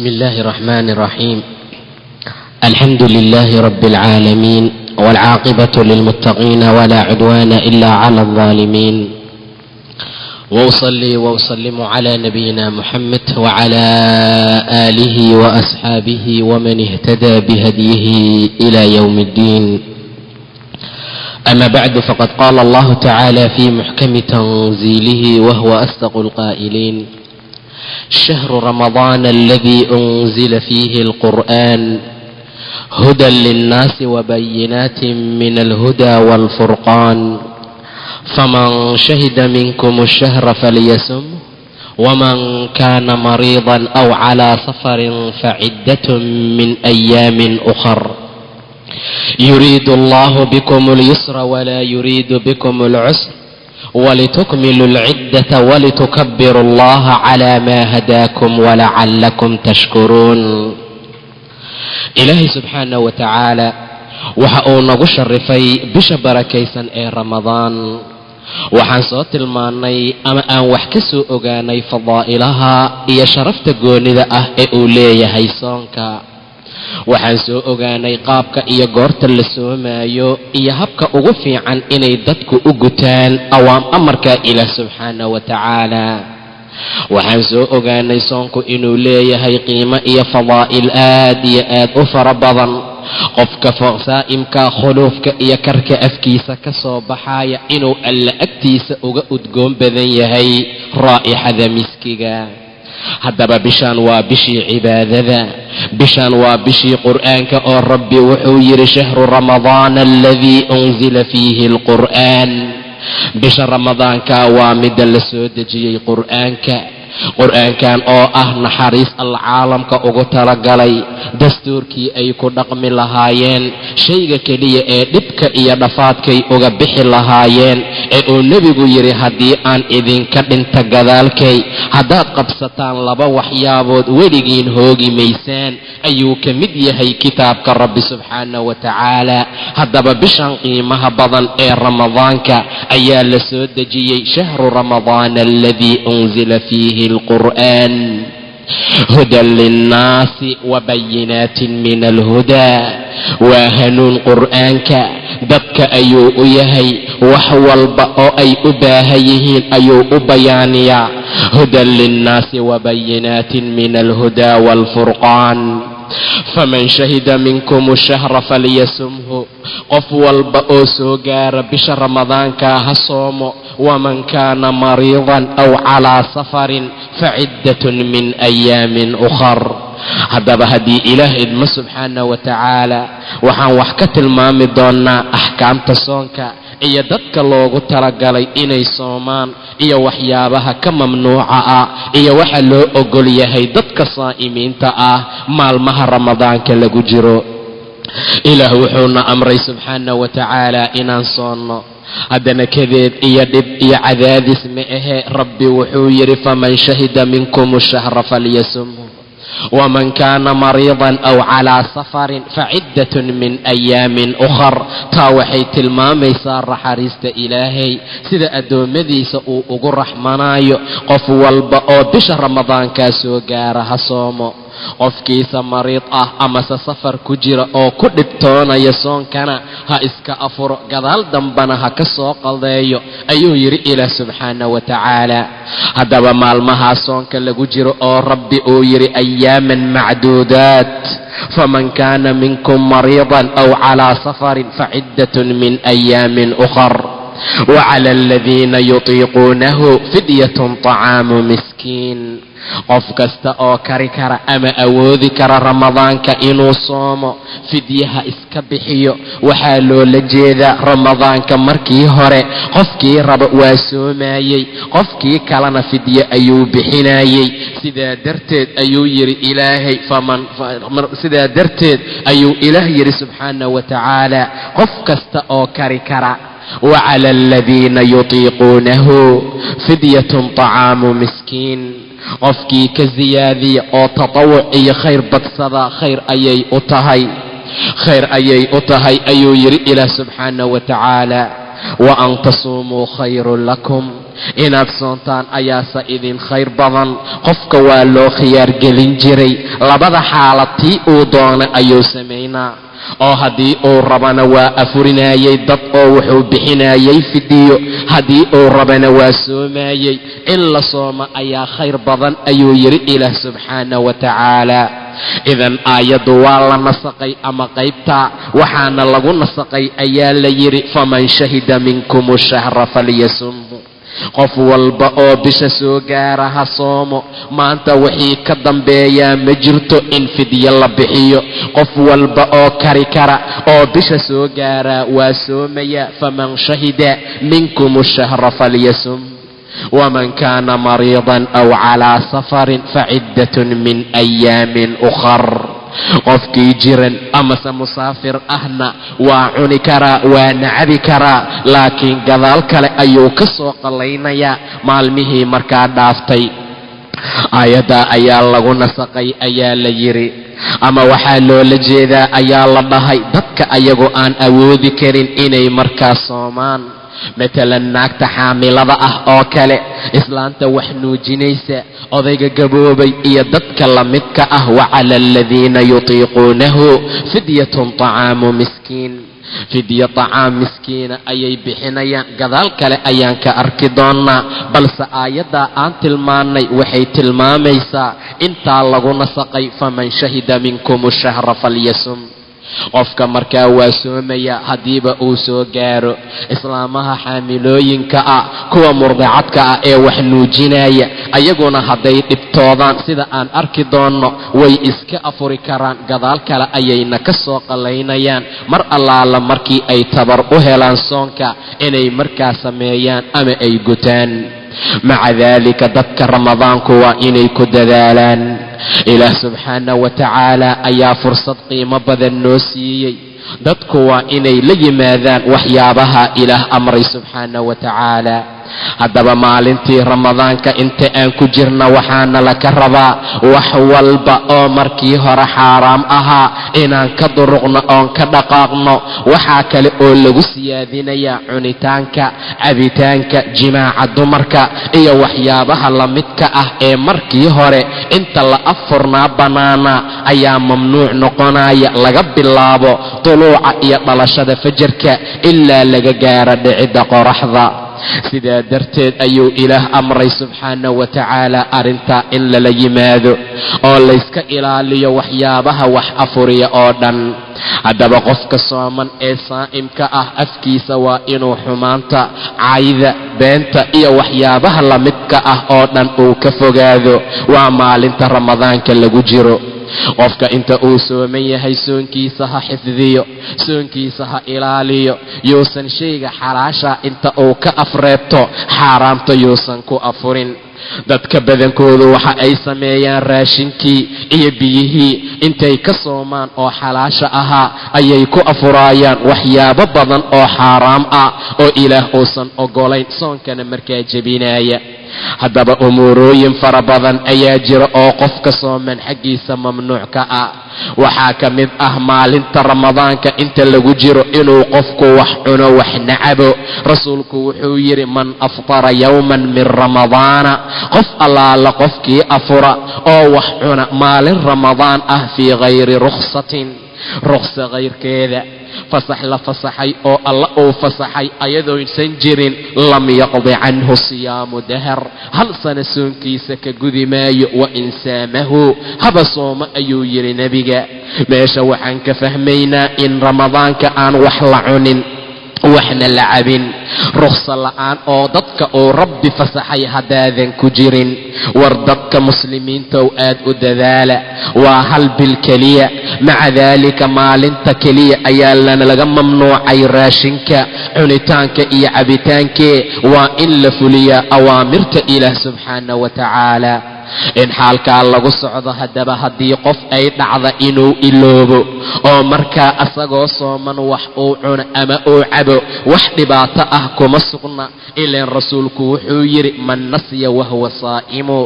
بسم الله الرحمن الرحيم. الحمد لله رب العالمين، والعاقبة للمتقين ولا عدوان إلا على الظالمين، وأصلي وأسلم على نبينا محمد وعلى آله وأصحابه ومن اهتدى بهديه إلى يوم الدين. أما بعد، فقد قال الله تعالى في محكم تنزيله وهو أصدق القائلين: شهر رمضان الذي أنزل فيه القرآن هدى للناس وبينات من الهدى والفرقان، فمن شهد منكم الشهر فليصم، ومن كان مريضا أو على سفر فعدة من أيام أخر، يريد الله بكم اليسر ولا يريد بكم العسر، ولتكملوا العدة ولتكبروا الله على ما هداكم ولعلكم تشكرون. إلهي سبحانه وتعالى waxa uu nagu sharifay bisha barakaysan ee Ramadaan. waxaan soo tilmaanay ama aan wax ka soo ogaanay fadaa'ilaha iyo sharafta goonida ah ee uu leeyahay soonka. waxaan soo ogaanay qaabka iyo goorta la soomayo iyo habka ugu fiican inay dadku u gutaan amarka Ilaah subxaanahu wa tacaala. waxaan soo ogaanay soonku inuu leeyahay qiimo iyo fadaa'il aad iyo aad u fara badan. qofka saa'imka khuluufka iyo karka afkiisa ka soo baxaya inuu alla agtiisa uga udgoon badan yahay raa'ixada miskiga. haddaba bishaan waa bishii cibaadada, bishaan waa bishii qur'aanka oo rabbi wuxuu yidhi: shahru ramadaana aladii unzila fiihi alqur'aan. bisha ramadaanka waa midda la soo dejiyey qur'aankan oo ah naxariis alcaalamka ugu talagalay, dastuurkii ay ku dhaqmi lahaayeen, shayga keliya ee dhibka iyo dhafaadkay uga bixi lahaayeen, ee uu nebigu yidhi: haddii aan idinka dhinta gadaalkay haddaad qabsataan laba waxyaabood weligiin hoogi maysaan, ayuu ka mid yahay kitaabka rabbi subxaanahu wa tacaala. haddaba bishan qiimaha badan ee ramadaanka ayaa la soo dejiyey shahru ramadaana aladii unzila fiihi القرآن هدى للناس وبينات من الهدى. وهنون قرآنك dadka ayuu u yahay wax walba oo ay u baahan yihiin ayuu u bayaaniyaa. hudan linnaasi wabayinaatin min alhuda waalfurqaan. faman shahida minkum ashahra falyasumhu. qof walba oo soo gaara bisha ramadaanka ha soomo. waman kaana mariidan aw calaa safarin faciddatun min ayaamin ukhar. haddaba haddii ilaah idmo subxaanahu wa tacaala, waxaan wax ka tilmaami doonaa axkaamta soonka iyo dadka loogu talagalay inay soomaan iyo waxyaabaha ka mamnuuca ah iyo waxa loo ogol yahay dadka saa'imiinta ah maalmaha ramadaanka lagu jiro. ilaah wuxuuna amray subxaanahu wa tacaala inaan soonno. haddana kadeed iyo dhib iyo cadaadis ma ahe, rabbi wuxuu yidhi: faman shahida minkum ashahra falyasumhu, waman kaana mariidan aw calaa safarin faciddatun min ayaamin ukhar. taa waxay tilmaamaysaa naxariista ilaahay, sida addoommadiisa uu ugu raxmanaayo. qof walba oo bisha ramadaankaa soo gaara ha soomo. qofkiisa mariid ah amase safar ku jira oo ku dhibtoonaya soonkana ha iska afuro, gadaal dambana ha ka soo qaldeeyo, ayuu yidhi ilaah subxaanahu wa tacaala. haddaba maalmahaa soonka lagu jiro oo rabbi uu yidhi ayaaman macduudaat, faman kaana minkum mariidan aw calaa safarin faciddatun min ayaamin ukhar, wacala aladiina yutiiquunahu fidyatun طacaamu miskiin. qof kasta oo kari kara ama awoodi kara ramadaanka inuu soomo, fidyaha iska bixiyo. waxaa loola jeedaa ramadaanka markii hore qofkii raba waa soomayey, qofkii kalena fidye ayuu bixinayey. sidaa darteed ayuu ilaah yidhi subxaanahu wa tacaala: qof kasta oo kari kara. wacala aladiina yutiiquunahu fidyatun طacaamu miskiin. qofkii ka ziyaadiya oo tatawuc iyo khayr badsada, khayr ayay u tahay ayuu yidhi ilaah subxaanahu wa tacaala. wa an tasuumuu khayrun lakum inaad soontaan ayaase idin khayr badan. qofka waa loo khiyaar gelin jiray labada xaalad tii uu doona ayuu samaynaa, oo haddii uu rabana waa afurinayay dad oo wuxuu bixinayay fidiyo, haddii uu rabana waa soomayay. in la sooma ayaa khayr badan ayuu yidhi ilaah subxaana wa tacaala. idan aayaddu waa la nasaqay ama qaybtaa waxaana lagu nasaqay ayaa la yidhi faman shahida minkum shahra falyasumhu. qof walba oo bisha soo gaara ha soomo. maanta wixii ka dambeeyaa ma jirto in fidyo la bixiyo. qof walba oo kari kara oo bisha soo gaara waa soomaya. faman shahida minkum shahra falyasum waman kaana mariidan aw calaa safarin faciddatun min ayaamin ukhar. qofkii jiran amase musaafir ahna waa cuni karaa waana cabi karaa, laakiin gadaal kale ayuu ka soo qallaynayaa maalmihii markaa dhaaftay. aayaddaa ayaa lagu nasaqay ayaa la yidhi, ama waxaa loola jeedaa ayaa la dhahay dadka ayagoo aan awoodi karin inay markaa soomaan. matalan naagta xaamilada ah oo kale, islaanta wax nuujinaysa, odayga gaboobay iyo dadka la midka ah. wacala aladiina yutiiquunahu fidyatun طacaamu miskiin. fidyo طacaam miskiina ayay bixinayaan. gadaal kale ayaan ka arki doonaa, balse aayaddaa aan tilmaannay waxay tilmaamaysaa intaa lagu nasaqay faman shahida minkum shahra falyasum. qofka markaa waa soomaya haddiiba uu soo gaaro. islaamaha xaamilooyinka ah, kuwa murdicadka ah ee wax nuujinaya, ayaguna hadday dhibtoodaan sida aan arki doonno way iska afuri karaan, gadaal kale ayayna ka soo qallaynayaan mar allaala markii ay tabar u helaan soonka inay markaa sameeyaan ama ay gutaan. maca daalika dadka ramadaanku waa inay ku dadaalaan. ilaah subxaana wa tacaala ayaa fursad qiimo badan noo siiyey. dadku waa inay la yimaadaan waxyaabaha ilaah amray subxaana wa tacaala. haddaba maalintii ramadaanka inta aan ku jirna waxaana laka rabaa wax walba oo markii hore xaaraam ahaa inaan ka duruqno oon ka dhaqaaqno. waxaa kale oo lagu siyaadinayaa cunitaanka, cabitaanka, jimaaca dumarka iyo waxyaabaha la midka ah ee markii hore inta la afurnaa bannaana ayaa mamnuuc noqonaya laga bilaabo tuluuca iyo dhalashada fajarka ilaa laga gaaro dhicidda qoraxda. sidaa darteed ayuu ilaah amray subxaana wa tacaala arrintaa in lala yimaado oo layska ilaaliyo waxyaabaha wax afuriya oo dhan. haddaba qofka sooman ee saa'imka ah afkiisa waa inuu xumaanta, cayda, beenta iyo waxyaabaha la midka ah oo dhan uu ka fogaado. waa maalinta ramadaanka lagu jiro. qofka inta uu sooman yahay soonkiisa ha xifdiyo, soonkiisa ha ilaaliyo. yuusan shayga xalaasha inta uu ka afreebto xaaraamta yuusan ku afurin. dadka badankoodu waxa ay sameeyaan raashinkii iyo biyihii intay ka soomaan oo xalaasha ahaa ayay ku afuraayaan waxyaabo badan oo xaaraam ah oo ilaah uusan ogolayn, soonkana markaa jebinaya. haddaba umuurooyin fara badan ayaa jira oo qofka sooman xaggiisa mamnuuc ka ah. waxaa ka mid ah maalinta ramadaanka inta lagu jiro inuu qofku wax cuno waxna cabo. rasuulku wuxuu yidhi man aftara yowman min ramadaana, qof allaala qofkii afura oo wax cuna maalin ramadaan ah fii hayri rukhsatin, rukhsa kayrkeeda, fasax la fasaxay oo alla uu fasaxay ayadooysan jirin, lam yaqdi canhu siyaamu dahar, hal sana soonkiisa ka gudi maayo. wa in saamahu haba sooma ayuu yidhi nebiga. meesha waxaan ka fahmaynaa in ramadaanka aan wax la cunin waxna la cabin, rukhsa la'aan oo dadka uu rabbi fasaxay haddaadan ku jirin. war dadka muslimiinta oo aad u dadaala, waa hal bil keliya. maca daalika maalinta keliya ayaa laga mamnuucay raashinka, cunitaanka iyo cabitaankee. waa in la fuliyaa awaamirta ilaah subxaana wa tacaala. in xaalkaa lagu socdo. haddaba haddii qof ay dhacda inuu iloobo oo markaa asagoo sooman wax uu cuno ama uu cabo, wax dhibaato ah kuma sugna. ilaan rasuulku wuxuu yidhi man nasiya wahuwa saa'imu,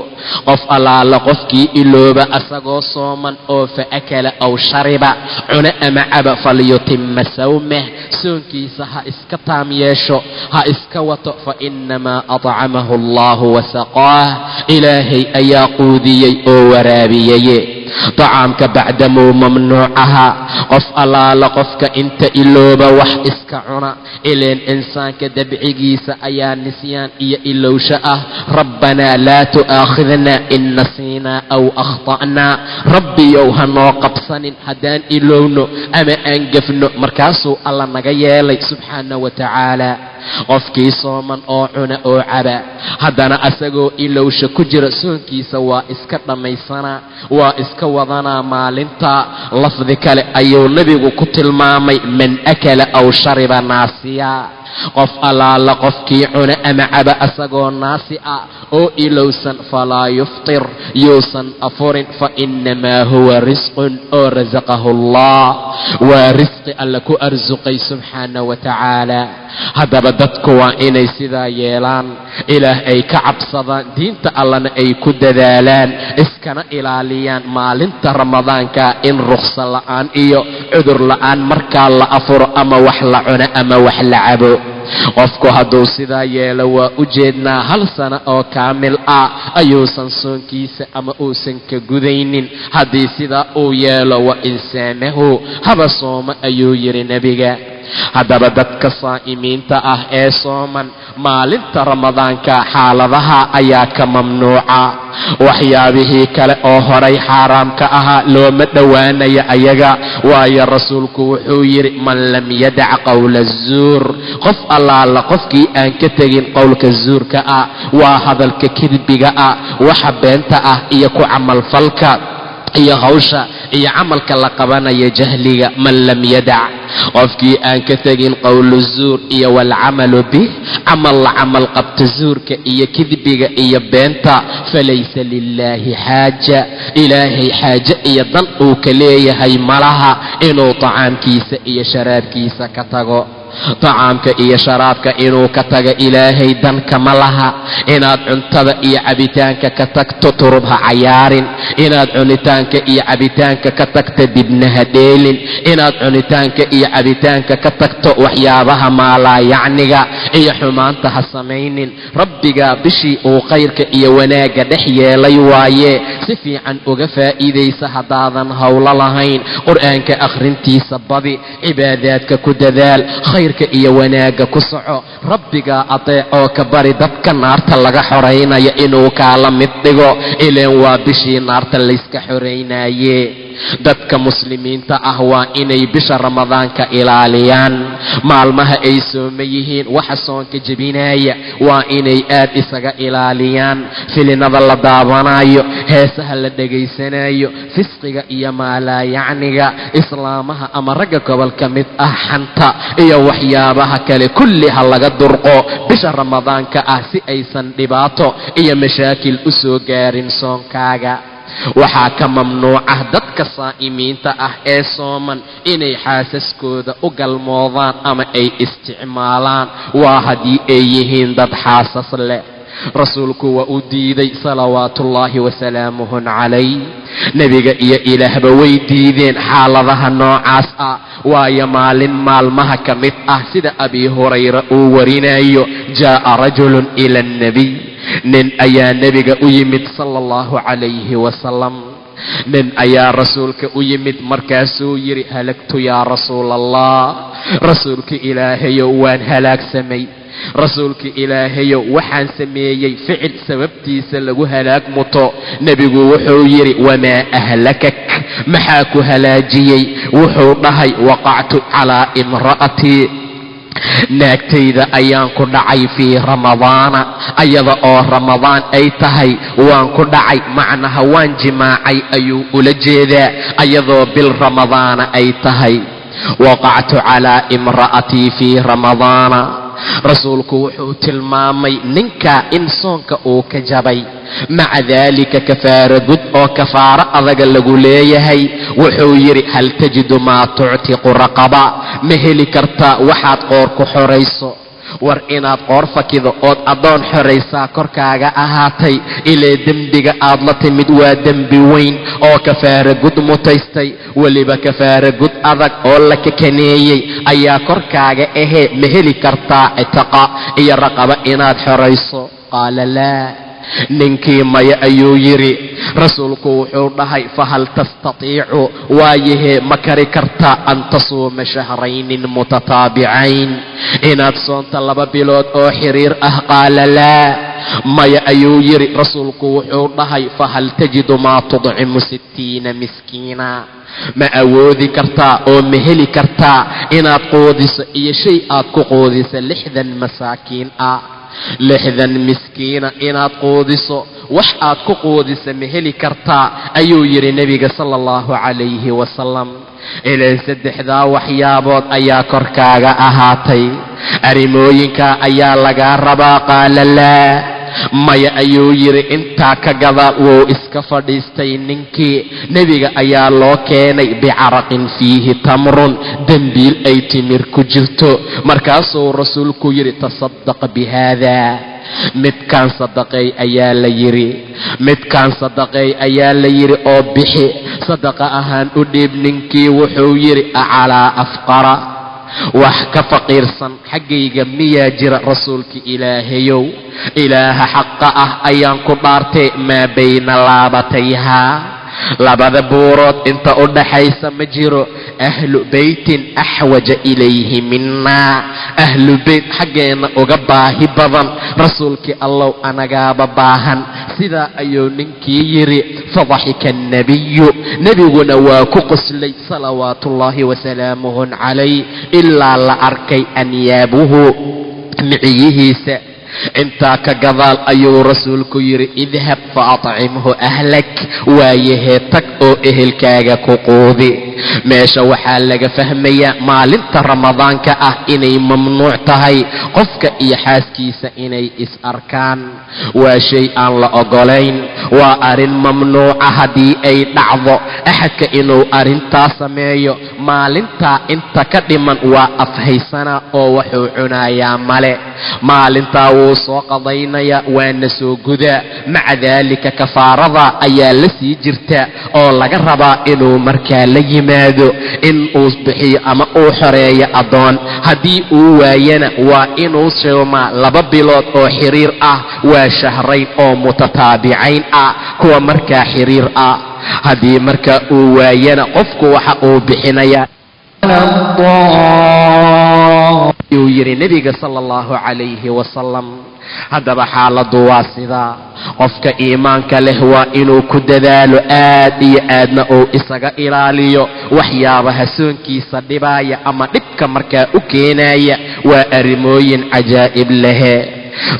qof allaala qofkii ilooba asagoo sooman oo fa akala aw shariba, cuno ama caba falyutima sawmah, soonkiisa ha iska taam yeesho, ha iska wato. fa inamaa acamahu allahu wasaqaah, ilaahay ayaa quudiyey oo waraabiyaye. طacaamka bacdamuu mamnuuc ahaa, qof allaala qofka inta ilooba wax iska cuna, ileen insaanka dabcigiisa ayaa nisyaan iyo ilowsho ah. rabbanaa laa tu'aakhidnaa in nasiinaa aw akhta'naa, rabbiyow hanoo qabsanin haddaan ilowno ama aan gefno. markaasuu alla naga yeelay subxaana wa tacaala. qofkii sooman oo cuna oo caba haddana asagoo ilowsha ku jira, soonkiisa waa iska dhammaysanaa, waa iska wadanaa maalinta. lafdi kale ayuu nebigu ku tilmaamay, man akala aw shariba naasiya, qof allaala qofkii cuna ama caba asagoo naasi ah oo ilowsan, falaa yuftir, yuusan afurin. fa inamaa huwa risqun oo rasaqahu allah, waa risqi alla ku arsuqay subxaana wa tacaala. haddaba dadku waa inay sidaa yeelaan, ilaah ay ka cabsadaan, diinta allana ay ku dadaalaan, iskana ilaaliyaan maalinta ramadaanka in rukhsa la'aan iyo cudur la'aan markaa la afuro ama wax la cuno ama wax la cabo. qofku hadduu sidaa yeelo, waa u jeednaa 1 sano oo kaamil ah ayuusan soonkiisa ama uusan ka gudaynin. haddii sidaa uu yeelo, wa insaamahu haba sooma ayuu yidhi nebiga. haddaba dadka saa'imiinta ah ee sooman maalinta ramadaanka xaaladaha ayaa ka mamnuuca. waxyaabihii kale oo horay xaaraamka ahaa looma dhowaanaya ayaga, waayo rasuulku wuxuu yidhi, man lam yadac qowla zuur, qof allaala qofkii aan ka tegin qowlka zuurka ah, waa hadalka kidbiga ah, waxa beenta ah iyo ku camalfalka iyo hawsha iyo camalka la qabanaya jahliga. man lam yadac, qofkii aan ka tegin qowlu zuur iyo walcamalu bih, camal la camal qabta zuurka iyo kidbiga iyo beenta, falaysa lilaahi xaaja, ilaahay xaaje iyo dan uu ka leeyahay malaha inuu tacaamkiisa iyo sharaabkiisa ka tago. tacaamka iyo sharaabka inuu ka taga ilaahay dan kama laha. inaad cuntada iyo cabitaanka ka tagto turub ha cayaarin, inaad cunitaanka iyo cabitaanka ka tagto dibna ha dheelin, inaad cunitaanka iyo cabitaanka ka tagto waxyaabaha maalaayacniga iyo xumaanta ha samaynin. rabbigaa bishii uu khayrka iyo wanaagga dhex yeelay waaye, si fiican uga faa'iidaysa haddaadan howlo lahayn. qur'aanka akhrintiisa badi, cibaadaadka ku dadaal, khayrka iyo wanaagga ku soco, rabbigaa adeec oo ka bari dadka naarta laga xoraynaya inuu kaala mid dhigo, ileen waa bishii naarta layska xoraynaye. dadka muslimiinta ah waa inay bisha ramadaanka ilaaliyaan. maalmaha ay sooma yihiin waxa soonka jebinaya waa inay aad isaga ilaaliyaan. filinada la daawanayo, heesaha la dhegaysanayo, fisqiga iyo maalaayacniga, islaamaha ama ragga gobol ka mid ah xanta iyo waxyaabaha kale kulli ha laga durqo bisha ramadaanka ah, si aysan dhibaato iyo mashaakil u soo gaarin soonkaaga. waxaa ka mamnuucah dadka saa'imiinta ah ee sooman inay xaasaskooda u galmoodaan ama ay isticmaalaan, waa haddii ay yihiin dad xaasas leh. rasuulku waa u diiday salawaatullaahi wasalaamuhu calayh. nebiga iyo ilaahba way diideen xaaladaha noocaas ah, waayo maalin maalmaha ka mid ah sida abi hurayra uu warinayo, jaa'a rajulun ila annabiy, nin ayaa nebiga u yimid sala allahu calayhi wasalam. nin ayaa rasuulka u yimid, markaasuu yidhi, halagtu yaa rasuula allah, rasuulka ilaahayow waan halaagsamay. rasuulka ilaahayow waxaan sameeyey ficil sababtiisa lagu halaag muto. nebigu wuxuu yidhi, wamaa ahlakak, maxaa ku halaajiyey? wuxuu dhahay, waqactu calaa imra'atii, naagtayda ayaan ku dhacay fii ramadaana, ayada oo ramadaan ay tahay waan ku dhacay, macnaha waan jimaacay ayuu ula jeedaa, ayadoo bil ramadaana ay tahay. waqactu calaa imra'atii fii ramadaana, rasuulku wuxuu tilmaamay ninka in soonka uu ka jabay, maca daalika kafaara gud oo kafaaro adaga lagu leeyahay. wuxuu yidhi, hal tajidu maa tuctiqu raqaba, ma heli kartaa waxaad qoor ku xorayso? war inaad qoor fakido ood addoon xoraysaa korkaaga ahaatay ilee dembiga aad la timid waa dembi weyn oo kafaara gud mutaystay weliba kafaara gud adag oo la kakaneeyey ayaa korkaaga ahee ma heli kartaa citaqa iyo raqaba inaad xorayso qaala laa ninkii maya ayuu yidhi rasuulku wuxuu dhahay fahal tastatiicu waayahee ma kari kartaa an tasuuma shahraynin mutataabicayn inaad soonta 2 bilood oo xiriir ah qaala laa maya ayuu yidhi rasuulku wuxuu dhahay fahal tajidu maa tudcimu 60 miskiina ma awoodi kartaa oo ma heli kartaa inaad quudiso iyo shay aad ku quudiso 60 masaakiin ah 60 miskiina inaad quudiso wax aad ku quudiso ma heli kartaa ayuu yidhi nebiga sala allahu calayhi wasalam ilaan 3 waxyaabood ayaa korkaaga ahaatay arrimooyinkaa ayaa lagaa rabaa qaala laa maya ayuu yidhi intaa ka gadaal wuu iska fadhiistay ninkii nebiga ayaa loo keenay bicaraqin fiihi tamrun dembiil ay timir ku jirto markaasuu rasuulku yidhi tasaddaq bihaadaa midkaan sadaqay ayaa la yidhi oo bixi sadaqa ahaan u dhiib ninkii wuxuu yidhi acalaa afqara wax ka faqiirsan xaggayga miyaa jira rasuulka ilaahayow ilaaha xaqa ah ayaan ku dhaartay maa bayna laabatayhaa 2 buurood inta u dhaxaysa ma jiro ahlu beytin axwaja ilayhi minaa ahlu beyt xaggeenna uga baahi badan rasuulkii allow anagaaba baahan sidaa ayuu ninkii yidhi fadaxika annabiyu nebiguna waa ku qoslay salawaatullaahi wasalaamuhu calayh ilaa la arkay anyaabuhu miciyihiisa intaa ka gadaal ayuu rasuulku yidhi idhab fa atcimhu ahlak waayahee tag oo ehelkaaga ku quudi meesha waxaa laga fahmayaa maalinta ramadaanka ah inay mamnuuc tahay qofka iyo xaaskiisa inay is arkaan waa shay aan la ogolayn waa arrin mamnuuca haddii ay dhacdo axadka inuu arrintaa sameeyo maalintaa inta ka dhiman waa afhaysana oo wuxuu cunayaa male maalintaa wuu soo qadaynaya waana soo gudaa maca daalika kafaarada ayaa la sii jirta oo laga rabaa inuu markaa la yimaado in uu bixiyo ama uu xoreeyo addoon haddii uu waayana waa inuu soomaa 2 bilood oo xiriir ah waa shahrayn oo mutataabicayn ah kuwa markaa xiriir ah haddii markaa uu waayana qofku waxa uu bixinayaa yuu yidhi nebiga sala allahu calayhi wasalam haddaba xaaladdu waa sidaa qofka iimaanka leh waa inuu ku dadaalo aad iyo aadna uu isaga ilaaliyo waxyaabaha soonkiisa dhibaaya ama dhibka markaa u keenaya waa arrimooyin cajaa'ib lehe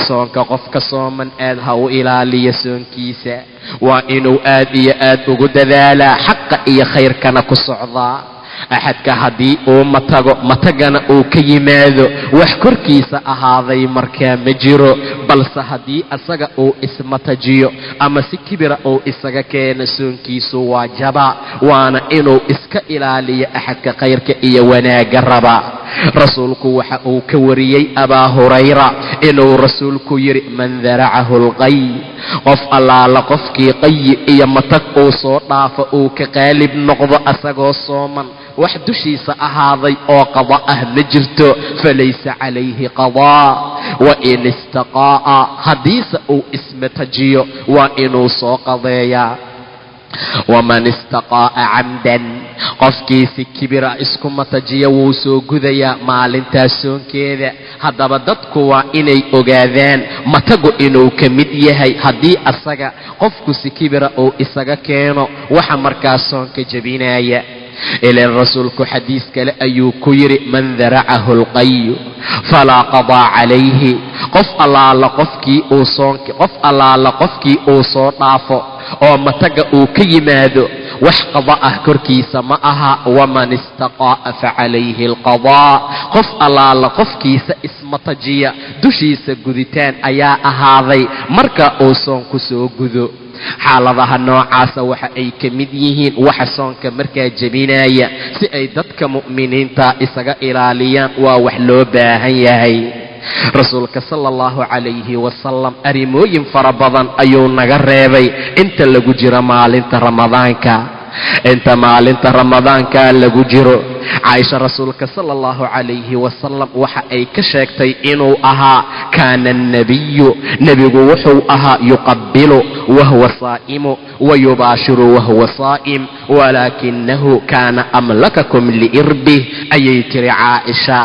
soonka qofka sooman aad ha u ilaaliyo soonkiisa waa inuu aad iyo aad ugu dadaalaa xaqa iyo khayrkana ku socdaa axadka haddii uu matagana uu ka yimaado wax korkiisa ahaaday markaa ma jiro balse haddii asaga uu ismatajiyo ama si kibira uu isaga keeno soonkiisu waa jaba waana inuu iska ilaaliyo axadka khayrka iyo wanaagga raba rasuulku waxa uu ka wariyey abaa hurayra inuu rasuulku yidhi man daracahu alqay qof allaala qofkii qayi iyo matag uu soo dhaafo uu ka qaalib noqdo asagoo sooman wax dushiisa ahaaday oo qada ah ma jirto falaysa calayhi qadaa wain istaqaa'a haddiise uu ismatajiyo waa inuu soo qadeeyaa waman istaqaa'a camdan qofkii si kibira isku matajiya wuu soo gudayaa maalintaas soonkeeda haddaba dadku waa inay ogaadaan matagu inuu ka mid yahay haddii asaga qofku si kibira uu isaga keeno waxa markaas soonka jebinaya ilaan rasuulku xadiis kale ayuu ku yidhi man daracahu alqayu falaa qadaa calayhi qof allaala qofkii uu soo dhaafo oo mataga uu ka yimaado wax qada ah korkiisa ma aha waman istaqaa'a facalayhi alqadaa qof allaala qofkiisa ismatajiya dushiisa guditaan ayaa ahaaday marka uu soonku soo gudo xaaladaha noocaasa waxa ay ka mid yihiin waxa soonka markaa jebinaya si ay dadka mu'miniinta isaga ilaaliyaan waa wax loo baahan yahay rasuulka sala allahu calayhi wasalam arrimooyin fara badan ayuu naga reebay inta lagu jiro maalinta ramadaanka. inta maalinta ramadaanka lagu jiro, caaisha rasuulka sala allahu calayhi wasalam waxa ay ka sheegtay inuu ahaa kaana annabiyu, nebigu wuxuu ahaa yuqabbilu wahuwa saa'imu wayubaashiru wahuwa saa'im walaakinahu kaana amlakakum liirbih ayay tiri caaisha.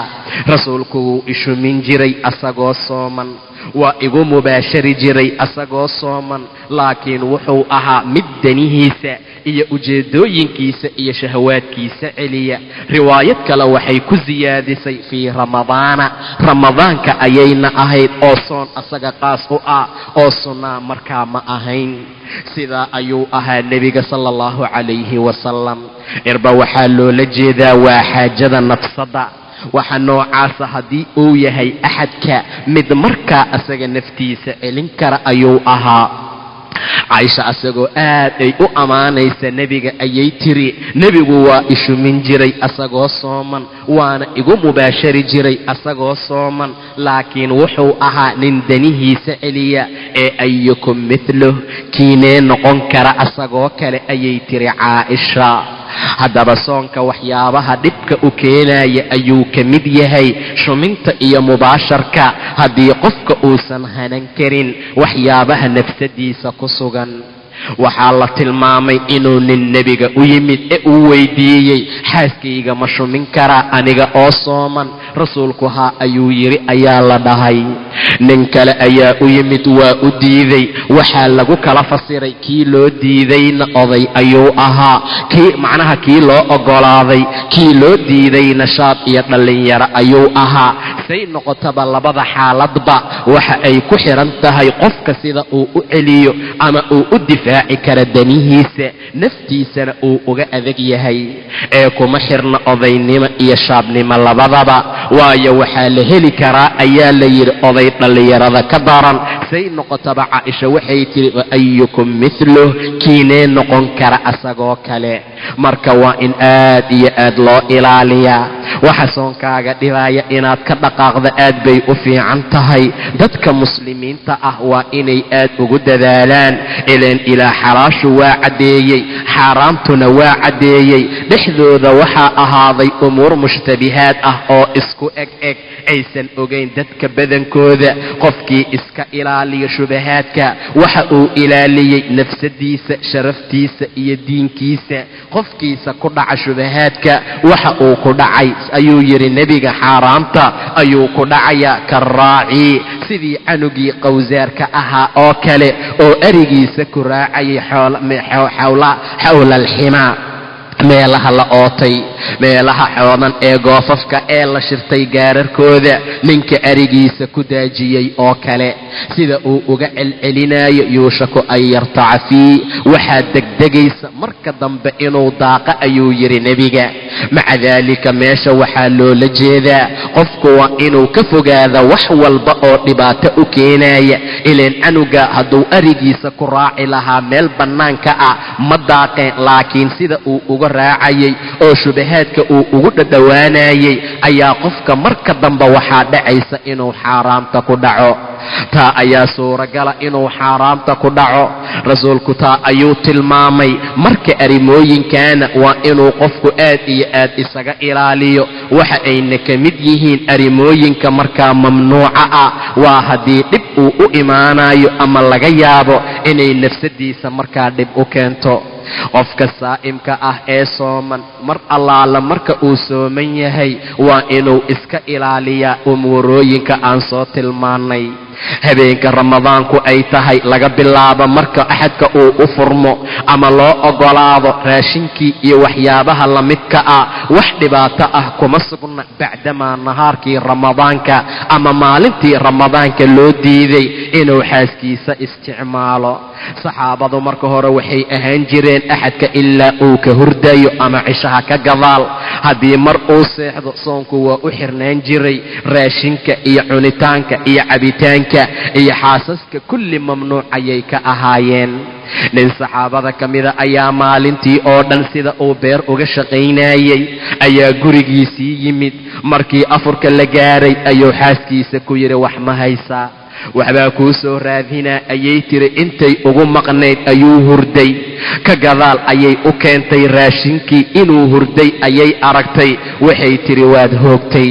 rasuulku wuu ishumin jiray asagoo sooman, waa igu mubaashari jiray asagoo sooman, laakiin wuxuu ahaa mid danihiisa iyo ujeedooyinkiisa iyo shahawaadkiisa celiya. riwaayad kale waxay ku siyaadisay fii ramadaana, ramadaanka ayayna ahayd oo soon asaga qaas u ah oo sunnaa markaa ma ahayn. sidaa ayuu ahaa nebiga sala allahu calayhi wasalam. irba waxaa loola jeedaa waa xaajada nafsada. waxa noocaasa haddii uu yahay axadka mid markaa asaga naftiisa celin kara ayuu ahaa. caaisha asagoo aad ay u ammaanaysa nebiga ayay tiri, nebigu waa ishumin jiray asagoo sooman, waana igu mubaashari jiray asagoo sooman, laakiin wuxuu ahaa nin danihiisa celiya. ee ayukum mithluh, kiinee noqon kara asagoo kale ayay tiri caaisha. haddaba soonka waxyaabaha dhibka u keenaya ayuu ka mid yahay shuminta iyo mubaasharka. haddii qofka uusan hanan karin waxyaabaha nafsadiisa ku sugan, waxaa la tilmaamay inuu nin nebiga u yimid ee uu weydiiyey, xaaskayga ma shumin karaa aniga oo sooman? rasuulku haa ayuu yidhi ayaa la dhahay. nin kale ayaa u yimid, waa u diiday. waxaa lagu kala fasiray kii loo diidayna oday ayuu ahaa, kii loo ogolaaday, kii loo diidayna shaab iyo dhallinyaro ayuu ahaa. say noqotaba labada xaaladba waxa ay ku xiran tahay qofka sida uu u celiyo ama uu u difaaci kara danihiisa, naftiisana uu uga adag yahay. ee kuma xirna odaynimo iyo shaabnimo labadaba, waayo waxaa la heli karaa ayaa la yidhi oday dhallinyarada ka daran. say noqotaba caaisha waxay tiri wa ayukum mithluh, kiinee noqon kara asagoo kale. marka waa in aad iyo aad loo ilaaliyaa. waxa soonkaaga dhibaya inaad ka dhaqaaqda aad bay u fiican tahay. dadka muslimiinta ah waa inay aad ugu dadaalaan, ileen ilaa xalaashu waa caddeeyey, xaaraamtuna waa caddeeyey. dhexdooda waxaa ahaaday umuur mushtabihaad ah oo isku eg aysan ogayn dadka badankooda. qofkii iska ilaaliya shubahaadka waxa uu ilaaliyey nafsadiisa, sharaftiisa iyo diinkiisa. qofkiisa ku dhaca shubahaadka waxa uu ku dhacay ayuu yidhi nebiga xaaraamta ayuu ku dhacayaa karaaci, sidii canugii qawsaarka ahaa oo kale oo arigiisa ku raacayay xawla alximaa, meelaha la ootay, meelaha xoodan ee goofafka ee la shirtay gaararkooda, ninka arigiisa ku daajiyey oo kale. sida uu uga celcelinayo yuushaku an yartaca fii, waxaa degdegaysa marka dambe inuu daaqa ayuu yidhi nebiga. maca daalika meesha waxaa loola jeedaa qofku waa inuu ka fogaada wax walba oo dhibaato u keenaya. ileen canuga hadduu arigiisa ku raaci lahaa meel bannaanka ah ma daaqeen, laakiin sida uu uga raacayay oo shubahaadka uu ugu dhadhowaanayay ayaa qofka marka dambe waxaa dhacaysa inuu xaaraamta ku dhaco. taa ayaa suuragala inuu xaaraamta ku dhaco. rasuulku taa ayuu tilmaamay. marka arrimooyinkaana waa inuu qofku aad iyo aad isaga ilaaliyo. waxa ayna ka mid yihiin arrimooyinka markaa mamnuuca ah waa haddii dhib uu u imaanayo ama laga yaabo inay nafsadiisa markaa dhib u keento. qofka saa'imka ah ee sooman mar allaala marka uu sooman yahay waa inuu iska ilaaliyaa umuurooyinka aan soo tilmaannay. habeenka ramadaanku ay tahay laga bilaabo marka axadka uu u furmo ama loo ogolaado raashinkii iyo waxyaabaha la midka ah, wax dhibaato ah kuma sugna bacdamaa nahaarkii ramadaanka ama maalintii ramadaanka loo diiday inuu xaaskiisa isticmaalo. saxaabadu marka hore waxay ahaan jireen axadka ilaa uu ka hurdayo ama cishaha ka gadaal haddii mar uu seexdo soonku waa u xirnaan jiray. raashinka iyo cunitaanka iyo cabitaanka iyo xaasaska kulli mamnuuc ayay ka ahaayeen. nin saxaabada ka mida ayaa maalintii oo dhan sida uu beer uga shaqaynayay ayaa gurigiisii yimid. markii afurka la gaaray ayuu xaaskiisa ku yidhi, wax ma haysaa? waxbaa kuu soo raadinaa ayay tiri. intay ugu maqnayd ayuu hurday. ka gadaal ayay u keentay raashinkii. inuu hurday ayay aragtay. waxay tiri, waad hoogtay.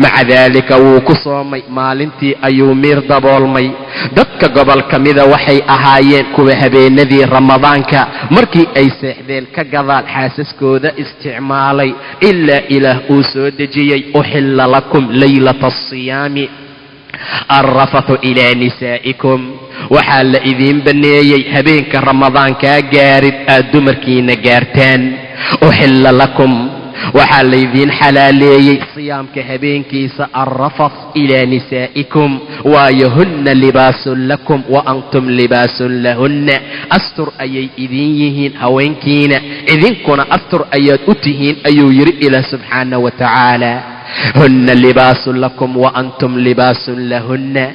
maca daalika wuu ku soomay. maalintii ayuu miir daboolmay. dadka gobol ka mida waxay ahaayeen kuwa habeenadii ramadaanka markii ay seexdeen ka gadaal xaasaskooda isticmaalay ilaa ilaah uu soo dejiyey, uxilla lakum laylata asiyaami alrafathu ilaa nisaa'ikum. waxaa la idiin banneeyey habeenka ramadaankaa gaarid aad dumarkiina gaartaan. uxilla lakum waxaa laydiin xalaaleeyey siyaamka habeenkiisa alrafath ilaa nisaa'ikum, waayo hunna libaasun lakum wa antum libaasun lahunna. astur ayay idin yihiin haweenkiina, idinkuna astur ayaad u tihiin ayuu yidhi ilaah subxaanahu wa tacaala. hunna libaasun lakum wa antum libaasun lahunna.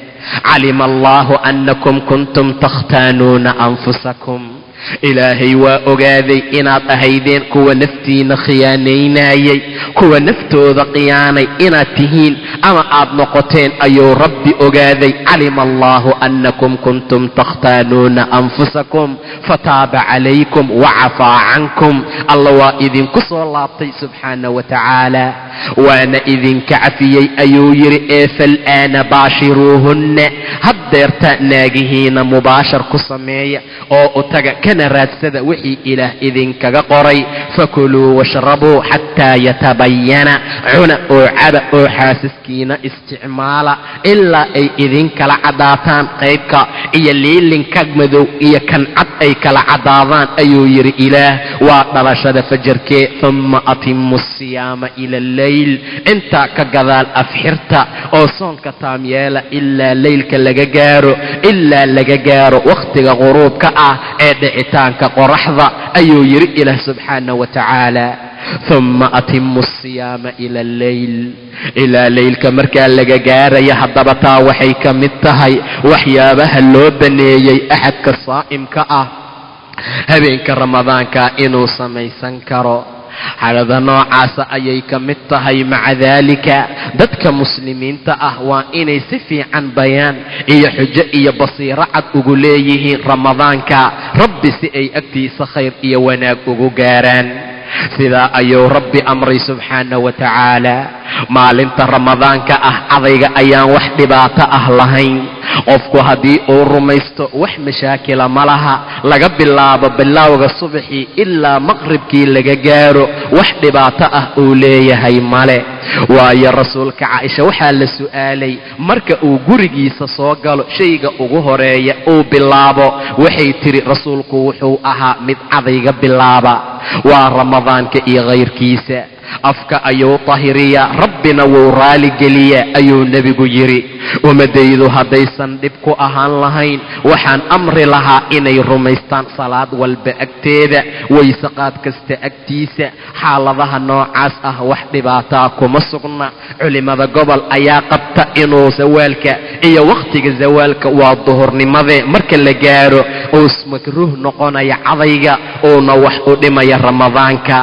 calima allahu annakum kuntum takhtaanuuna anfusakum. ilaahay waa ogaaday inaad ahaydeen kuwa naftiina khiyaanaynayay, kuwa naftooda khiyaanay inaad tihiin ama aad noqoteen ayuu rabbi ogaaday. calima allahu annakum kuntum takhtaanuuna anfusakum fataaba calaykum wacafaa cankum. alla waa idinku soo laabtay subxaanahu wa tacaala, waana idinka cafiyey ayuu yidhi. ee fal'aana baashiruuhunna, haddeerta naagihiina mubaashar ku sameeya oo u taga kana raadsada wixii ilaah idinkaga qoray. fakuluu washrabuu xataa yatabayana, cuna oo caba oo xaasaskiina isticmaala ilaa ay idinkala caddaataan. qaybka iyo liilinka madow iyo kan cad ay kala caddaadaan ayuu yidhi ilaah. waa dhalashada fajarkee. uma atimu asiyaama ila alleyl, intaa ka gadaal afxirta oo soonka taamyeela ilaa leylka laga gaaro wakhtiga quruubka ah ee dhicitaanka qoraxda ayuu yidhi ilaah subxaanahu wa tacaala. uma atimu asiyaama ila alleyl, ilaa leylka markaa laga gaaraya. haddaba taa waxay ka mid tahay waxyaabaha loo baneeyey axadka saa'imka ah habeenka ramadaanka inuu samaysan karo. xaalada noocaasa ayay ka mid tahay. maca daalika dadka muslimiinta ah waa inay si fiican bayaan iyo xujo iyo basiiro cad ugu leeyihiin ramadaanka rabbi si ay agtiisa khayr iyo wanaag ugu gaaraan. sidaa ayuu rabbi amray subxaanahu wa tacaala. maalinta ramadaanka ah cadayga ayaan wax dhibaato ah lahayn. qofku haddii uu rumaysto wax mashaakila ma laha. laga bilaabo bilowga subaxii ilaa maqribkii laga gaaro wax dhibaato ah uu leeyahay male. waayo rasuulka caaisha waxaa la su'aalay marka uu gurigiisa soo galo shayga ugu horeeya uu bilaabo, waxay tiri rasuulku wuxuu ahaa mid cadayga bilaaba. waa ramadaanka iyo kayrkiisa. afka ayuu tahiriyaa, rabbina wuu raaligeliyaa ayuu nebigu yidhi. ummadaydu haddaysan dhib ku ahaan lahayn waxaan amri lahaa inay rumaystaan salaad walba agteeda, waysaqaad kasta agtiisa. xaaladaha noocaas ah wax dhibaataa kuma sugna. culimmada gobol ayaa qabta inuu zawaalka iyo wakhtiga zawaalka waa duhurnimadee marka la gaaro uus makruuh noqonaya cadayga uuna wax u dhimaya ramadaanka.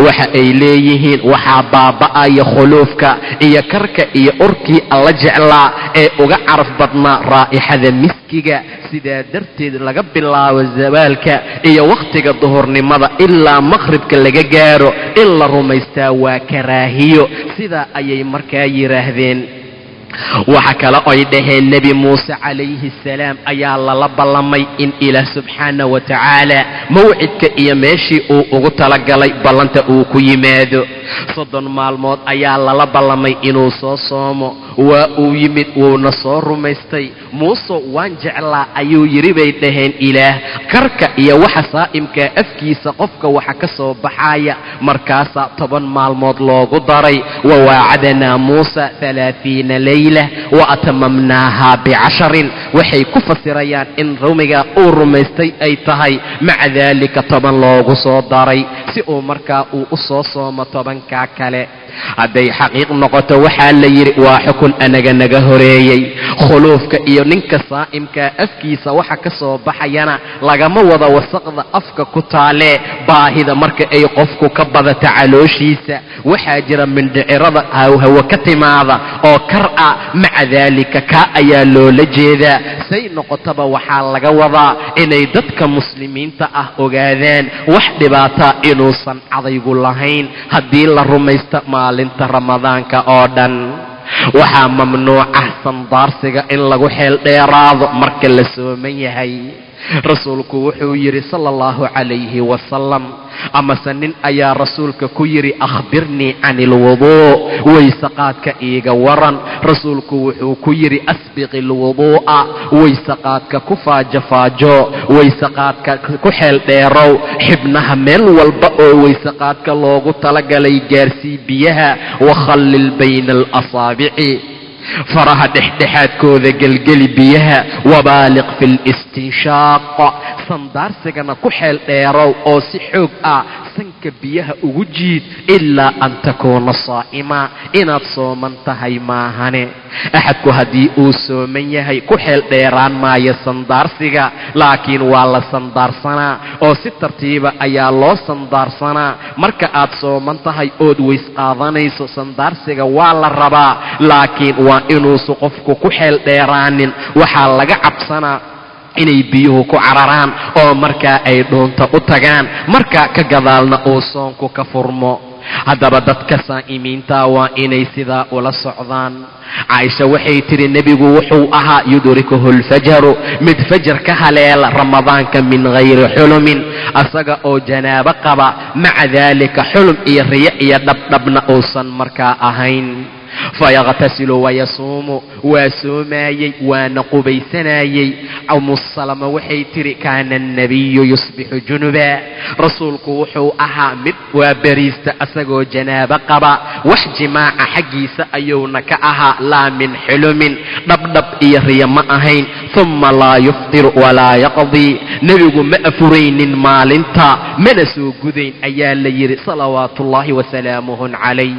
waxa ay leeyihiin waxaa baaba'aya khuluufka iyo karka iyo urkii alla jeclaa ee uga caraf badnaa raa'ixada miskiga. sidaa darteed laga bilaabo zawaalka iyo wakhtiga duhurnimada ilaa maqhribka laga gaaro in la rumaystaa waa karaahiyo. sidaa ayay markaa yidhaahdeen. waxa kale oy dhaheen nebi muuse calayhi salaam ayaa lala ballamay in ilaah subxaanahu wa tacaala mawcidka iyo meeshii uu ugu talagalay ballanta uu ku yimaado. 30 maalmood ayaa lala ballamay inuu soo soomo. waa uu yimid wuuna soo rumaystay. muuse waan jeclaa ayuu yidhi bay dhaheen ilaah. karka iyo waxa saa'imkaa afkiisa qofka waxa ka soo baxaya markaasaa 10 maalmood loogu daray. wawaacadanaa muusa 30 leyla waatamamnaahaa b10. waxay ku fasirayaan in rumiga uu rumaystay ay tahay maca daalika 10 loogu soo daray. si uu markaa uu u soo soomo tobankaa kale. hadday xaqiiq noqoto waxaa la yidhi waa xukun anaga naga horeeyey. khuluufka iyo ninka saa'imkaa afkiisa waxa ka soo baxayana lagama wada wasaqda afka ku taalee baahida marka ay qofku ka badata calooshiisa waxaa jira mindhicirada hawo ka timaada oo kar ah. maca daalika kaa ayaa loola jeedaa. say noqotaba waxaa laga wadaa inay dadka muslimiinta ah ogaadaan wax dhibaataa inuusan cadaygu lahayn haddii la rumaysta maalinta ramadaanka oo dhan. waxaa mamnuuca sandaarsiga in lagu xeel dheeraado marka la sooman yahay. rasuulku wuxuu yidhi sala allahu calayhi wasalam, amase nin ayaa rasuulka ku yidhi akhbirnii cani ilwuduu, waysaqaadka iiga waran. rasuulku wuxuu ku yidhi asbiqi ilwuduu'a, waysaqaadka ku faajofaajo, waysaqaadka ku xeel dheerow, xibnaha meel walba oo waysaqaadka loogu talagalay gaarsii biyaha, wakhallil bayna alasaabici, faraha dhexdhexaadkooda gelgeli biyaha, wabaaliq fi listinshaaq, sandaarsigana ku xeel dheerow oo si xoog ah sanka biyaha ugu jiid, ilaa an takuuna saa'ima, inaad sooman tahay maahane. axadku haddii uu sooman yahay ku xeel dheeraan maayo sandaarsiga, laakiin waa la sandaarsanaa oo si tartiiba ayaa loo sandaarsanaa. marka aad sooman tahay ood ways qaadanayso sandaarsiga waa la rabaa, laakiin waa inuusu qofku ku xeel dheeraanin. waxaa laga cabsanaa inay biyuhu ku cararaan oo markaa ay dhuunta u tagaan, markaa ka gadaalna uu soonku ka furmo. haddaba dadka saa'imiinta waa inay sidaa ula socdaan. caaisha waxay tidhi nebigu wuxuu ahaa yudrikuhu lfajaru, mid fajar ka haleela ramadaanka min hayri xulumin, asaga oo janaabo qaba. maca daalika xulum iyo riyo iyo dhabdhabna uusan markaa ahayn. fayaqtasilu wayasuumu, waa soomaayey waana qubaysanayey. umu salama waxay tidhi kaana annabiyu yusbixu junuba, rasuulku wuxuu ahaa mid waa beriista asagoo janaabo qaba. wax jimaaca xaggiisa ayuuna ka ahaa, laa min xulumin, dhabdhab iyo riyo ma ahayn. uma laa yuftiru walaa yaqdii, nebigu ma afuraynin maalinta mana soo gudayn ayaa la yidhi salawaatuullaahi wasalaamuhu calayh.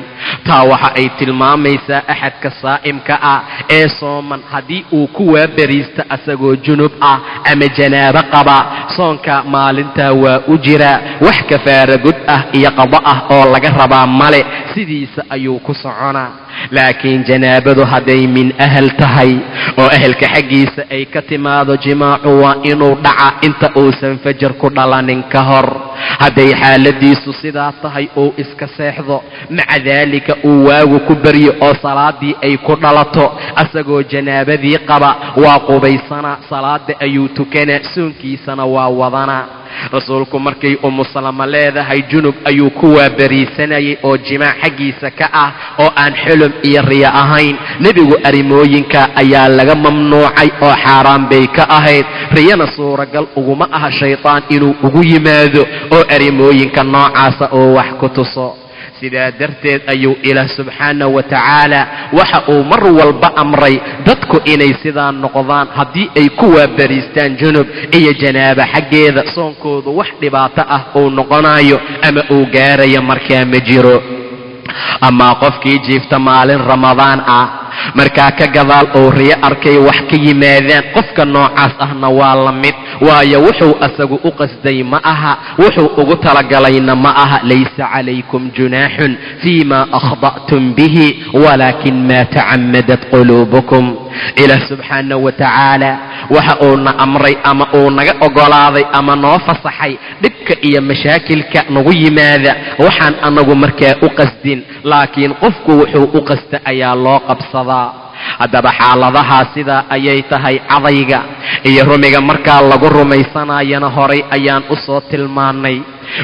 taa waxa ay tilmaamaysaa axadka saa'imka ah ee sooman haddii uu ku waaberiista asagoo junub ah ama janaabo qaba, soonka maalintaa waa u jiraa. wax kafaara gud ah iyo qado ah oo laga rabaa male, sidiisa ayuu ku soconaa. laakiin janaabadu hadday min ahal tahay oo ahelka xaggiisa ay ka timaado, jimaacu waa inuu dhaca inta uusan fajar ku dhalanin ka hor. hadday xaaladiisu sidaa tahay uu iska seexdo, maca daalika uu waagu ku baryo oo salaadii ay ku dhalato asagoo janaabadii qaba, waa qubaysanaa, salaada ayuu tukanaa, soonkiisana waa wadanaa. rasuulku markay umu salama leedahay junub ayuu ku waaberiisanayay oo jimaac xaggiisa ka ah oo aan xulum iyo riyo ahayn. nebigu arrimooyinka ayaa laga mamnuucay oo xaaraan bay ka ahayd. riyana suuragal uguma aha shaytaan inuu ugu yimaado oo arrimooyinka noocaasa oo wax ku tuso. sidaa darteed ayuu ilaah subxaanahu wa tacaala waxa uu mar walba amray dadku inay sidaa noqdaan. haddii ay ku waaberiistaan junub iyo janaaba xaggeeda, soonkoodu wax dhibaato ah uu noqonayo ama uu gaarayo markaa ma jiro. amaa qofkii jiifta maalin ramadaan ah markaa ka gadaal uu riyo arkay wax ka yimaadaan, qofka noocaas ahna waa la mid, waayo wuxuu asagu u qasday ma aha, wuxuu ugu talagalayna ma aha. laysa calaykum junaaxun fiima akhda'tum bihi walaakin maa tacammadat quluubukum. ilaah subxaanahu wa tacaala waxa uuna amray ama uu naga ogolaaday ama noo fasaxay dhibka iyo mashaakilka nagu yimaada waxaan anagu markaa u qasdin, laakiin qofku wuxuu u qasta ayaa loo qabsadaa. haddaba xaaladahaa sidaa ayay tahay. cadayga iyo rumiga markaa lagu rumaysanayana horay ayaan u soo tilmaannay.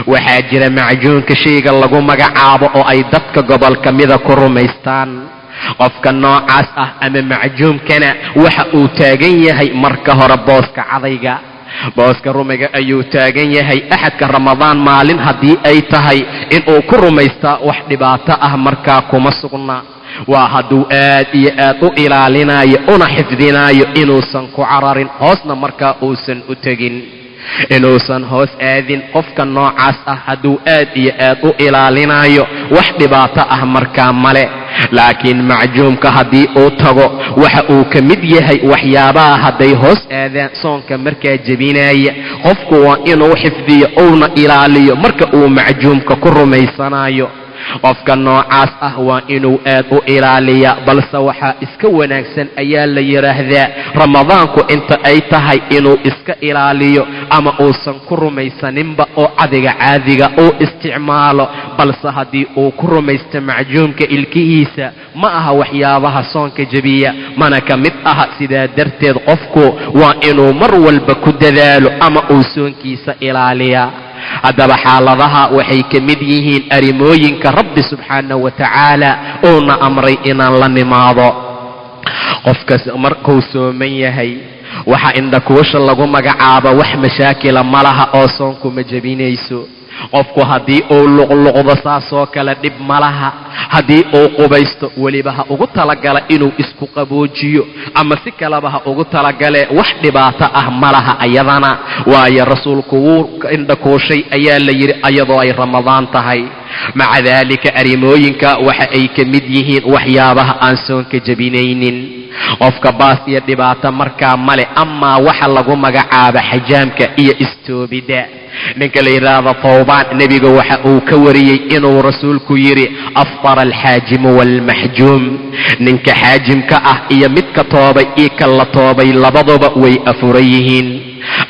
waxaa jira macjuunka shayga lagu magacaabo oo ay dadka gobol ka mida ku rumaystaan. qofka noocaas ah ama macjuumkana waxa uu taagan yahay marka hore booska cadayga, booska rumiga ayuu taagan yahay. axadka ramadaan maalin haddii ay tahay inuu ku rumaystaa wax dhibaato ah markaa kuma sugna. waa hadduu aad iyo aad u ilaalinayo una xifdinayo inuusan ku cararin, hoosna markaa uusan u tegin. inuusan hoos aadin. qofka noocaas ah hadduu aad iyo aad u ilaalinayo wax dhibaato ah markaa male. laakiin macjuumka haddii uu tago waxa uu ka mid yahay waxyaabaha hadday hoos aadaan soonka markaa jebinaya. qofku waa inuu xifdiyo uuna ilaaliyo marka uu macjuumka ku rumaysanayo. qofka noocaas ah waa inuu aad u ilaaliya. balse waxaa iska wanaagsan ayaa la yidhaahdaa ramadaanku inta ay tahay inuu iska ilaaliyo ama uusan ku rumaysaninba oo cadiga caadiga uu isticmaalo. balse haddii uu ku rumaysto macjuumka ilkihiisa ma aha waxyaabaha soonka jebiya, mana ka mid aha. sidaa darteed qofku waa inuu mar walba ku dadaalo ama uu soonkiisa ilaaliya. haddaba xaaladaha waxay ka mid yihiin arrimooyinka rabbi subxaanahu wa tacaala uuna amray inaan la nimaado. qofkas markuu sooman yahay waxa indhakuusha lagu magacaabo wax mashaakila ma laha oo soonku ma jebinayso. qofku haddii uu luqluqdo saasoo kale dhib ma laha. haddii uu qubaysto weliba ha ugu talagala inuu isku qaboojiyo ama si kaleba ha ugu talagalee wax dhibaato ah ma laha ayadana. waayo rasuulku wuu indhakuushay ayaa la yidhi ayadoo ay ramadaan tahay. maca daalika arrimooyinka waxa ay ka mid yihiin waxyaabaha aan soonka jebinaynin. qofka baas iyo dhibaato markaa male. amaa waxa lagu magacaaba xajaamka iyo istoobidda, ninka la yidhaahdo tawbaan, nebiga waxa uu ka wariyey inuu rasuulku yidhi aftara alxaajimu waalmaxjuum. ninka xaajimka ah iyo midka toobay iyo kan la toobay labaduba way afuran yihiin.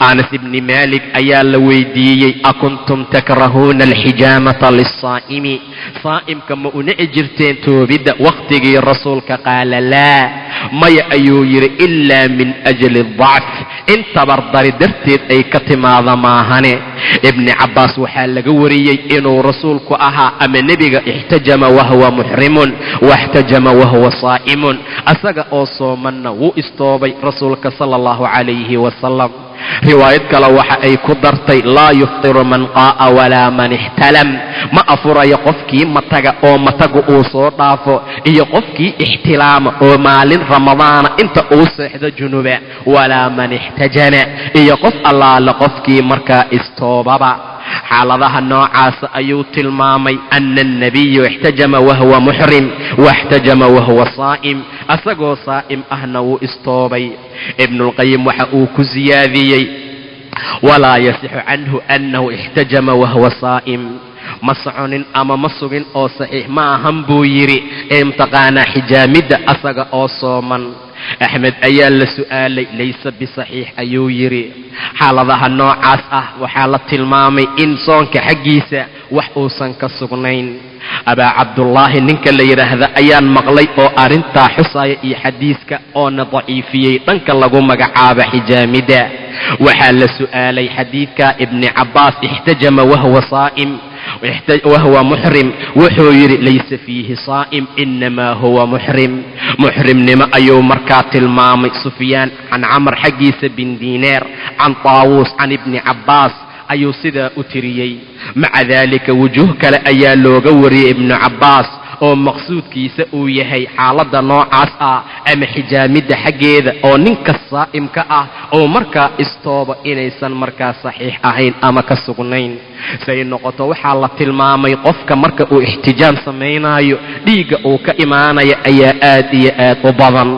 anas ibni maalik ayaa la weydiiyey akuntum takrahuuna alxijaamata lisaa'imi, saa'imka ma u nici jirteen toobidda wakhtigii rasuulka? qaala laa, maya ayuu yidhi, ilaa min ajli dacf, in tabardari darteed ay ka timaada maahane. ibni cabbaas waxaa laga wariyey inuu rasuulku ahaa ama nebiga ixtajama wahuwa muxrimun waxtajama wahuwa saa'imun, asaga oo soomanna wuu istoobay rasuulka sala allahu calayhi wasalam. riwaayad kale waxa ay ku dartay laa yuftiru man qaa'a walaa man ixtalam, ma afurayo qofkii mataga oo matagu uu soo dhaafo iyo qofkii ixtilaama oo maalin ramadaana inta uu seexdo junuba, walaa man ixtajana iyo qof allaale qofkii markaa istoobaba. xaaladaha noocaasa ayuu tilmaamay ana annabiyu ixtajama wahuwa muxrim waxtajama wahuwa saa'im, asagoo saa'im ahna wuu istoobay. ibnulqayim waxa uu ku siyaadiyey walaa yasixu canhu annahu ixtajama wahuwa saa'im. ma soconin ama ma sugin oo saxiix ma ahan buu yidhi ee mtaqaanaa xijaamidda asaga oo sooman. axmed ayaa la su'aalay, laysa bisaxiix ayuu yidhi. xaaladaha noocaas ah waxaa la tilmaamay in soonka xaggiisa wax uusan ka sugnayn. abaa cabdullaahi ninka la yidhaahda ayaan maqlay oo arrintaa xusaya iyo xadiiska oona daciifiyey dhanka lagu magacaabo xijaamidda. waxaa la su'aalay xadiidka ibni cabbaas ixtajama wahuwa saa'im wahuwa muxrim, wuxuu yidhi laysa fiihi saa'im inamaa huwa muxrim. muxrimnimo ayuu markaa tilmaamay. sufyaan can camr xaggiisa bin diinaar can taawuus can ibni cabbaas ayuu sidaa u tiriyey. maca daalika wujuuh kale ayaa looga wariyey ibnu cabbaas oo maqsuudkiisa uu yahay xaaladda noocaas ah ama xijaamidda xaggeeda oo ninka saa'imka ah oo markaa istooba inaysan markaa saxiix ahayn ama ka sugnayn. say noqoto waxaa la tilmaamay qofka marka uu ixtijaam samaynaayo dhiigga uu ka imaanaya ayaa aad iyo aad u badan.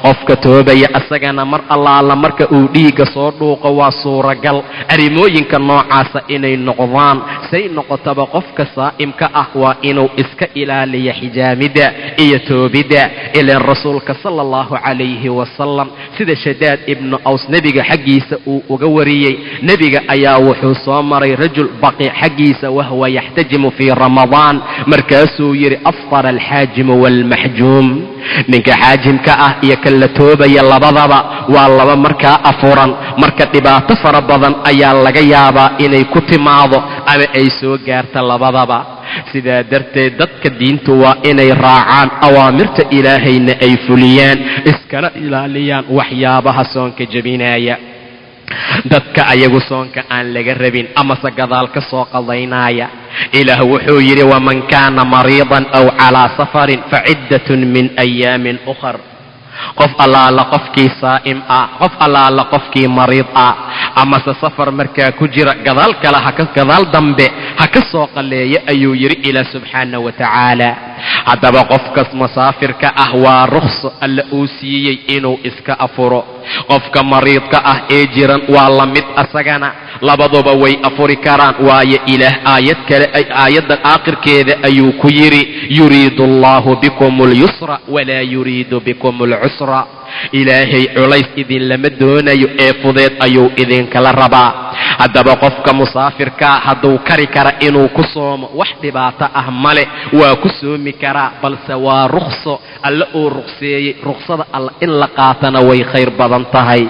qofka toobaya asagana mar allaala marka uu dhiigga soo dhuuqo waa suuragal arrimooyinka noocaasa inay noqdaan. say noqotaba qofka saa'imka ah waa inuu iska ilaaliya xijaamidda iyo toobidda. ilaan rasuulka sala allahu calayhi wasalam sida shadaad ibnu aws nebiga xaggiisa uu uga wariyey, nebiga ayaa wuxuu soo maray rajul xaggiisa wahuwa yaxtajimu fii ramadaan, markaasuu yidhi aftara alxaajimu waalmaxjuum. ninka xaajimka ah iyo kan la toobaya labadaba waa laba markaa afuran. marka dhibaato fara badan ayaa laga yaabaa inay ku timaado ama ay soo gaarta labadaba. sidaa darteed dadka diintu waa inay raacaan awaamirta ilaahayna ay fuliyaan, iskana ilaaliyaan waxyaabaha soonka jebinaya. dadka ayagu soonka aan laga rabin amase gadaal ka soo qadaynaya, ilaah wuxuu yidhi waman kaana mariidan aw calaa safarin faciddatun min ayaamin ukhar. qof allaala qofkii saa'im ah, qof allaala qofkii mariid ah, amase safar markaa ku jira gadaal dambe ha ka soo qaleeya ayuu yidhi ilaah subxaana wa tacaala. haddaba qofkas musaafirka ah waa rukhso alla uu siiyey inuu iska afuro. qofka mariidka ah ee jiran waa la mid asagana, labaduba way afuri karaan, waayo ilaah aayad kale aayaddan aakhirkeeda ayuu ku yidhi yuriidu allahu bikum اlyusra walaa yuriidu bikum اlcusra. ilaahay culays idinlama doonayo ee fudeed ayuu idinkala rabaa. haddaba qofka musaafirkaa hadduu kari kara inuu ku soomo wax dhibaato ah male, waa ku soomi karaa, balse waa rukhso alla uu ruqseeyey. ruqsada alla in la qaatana way khayr badan tahay.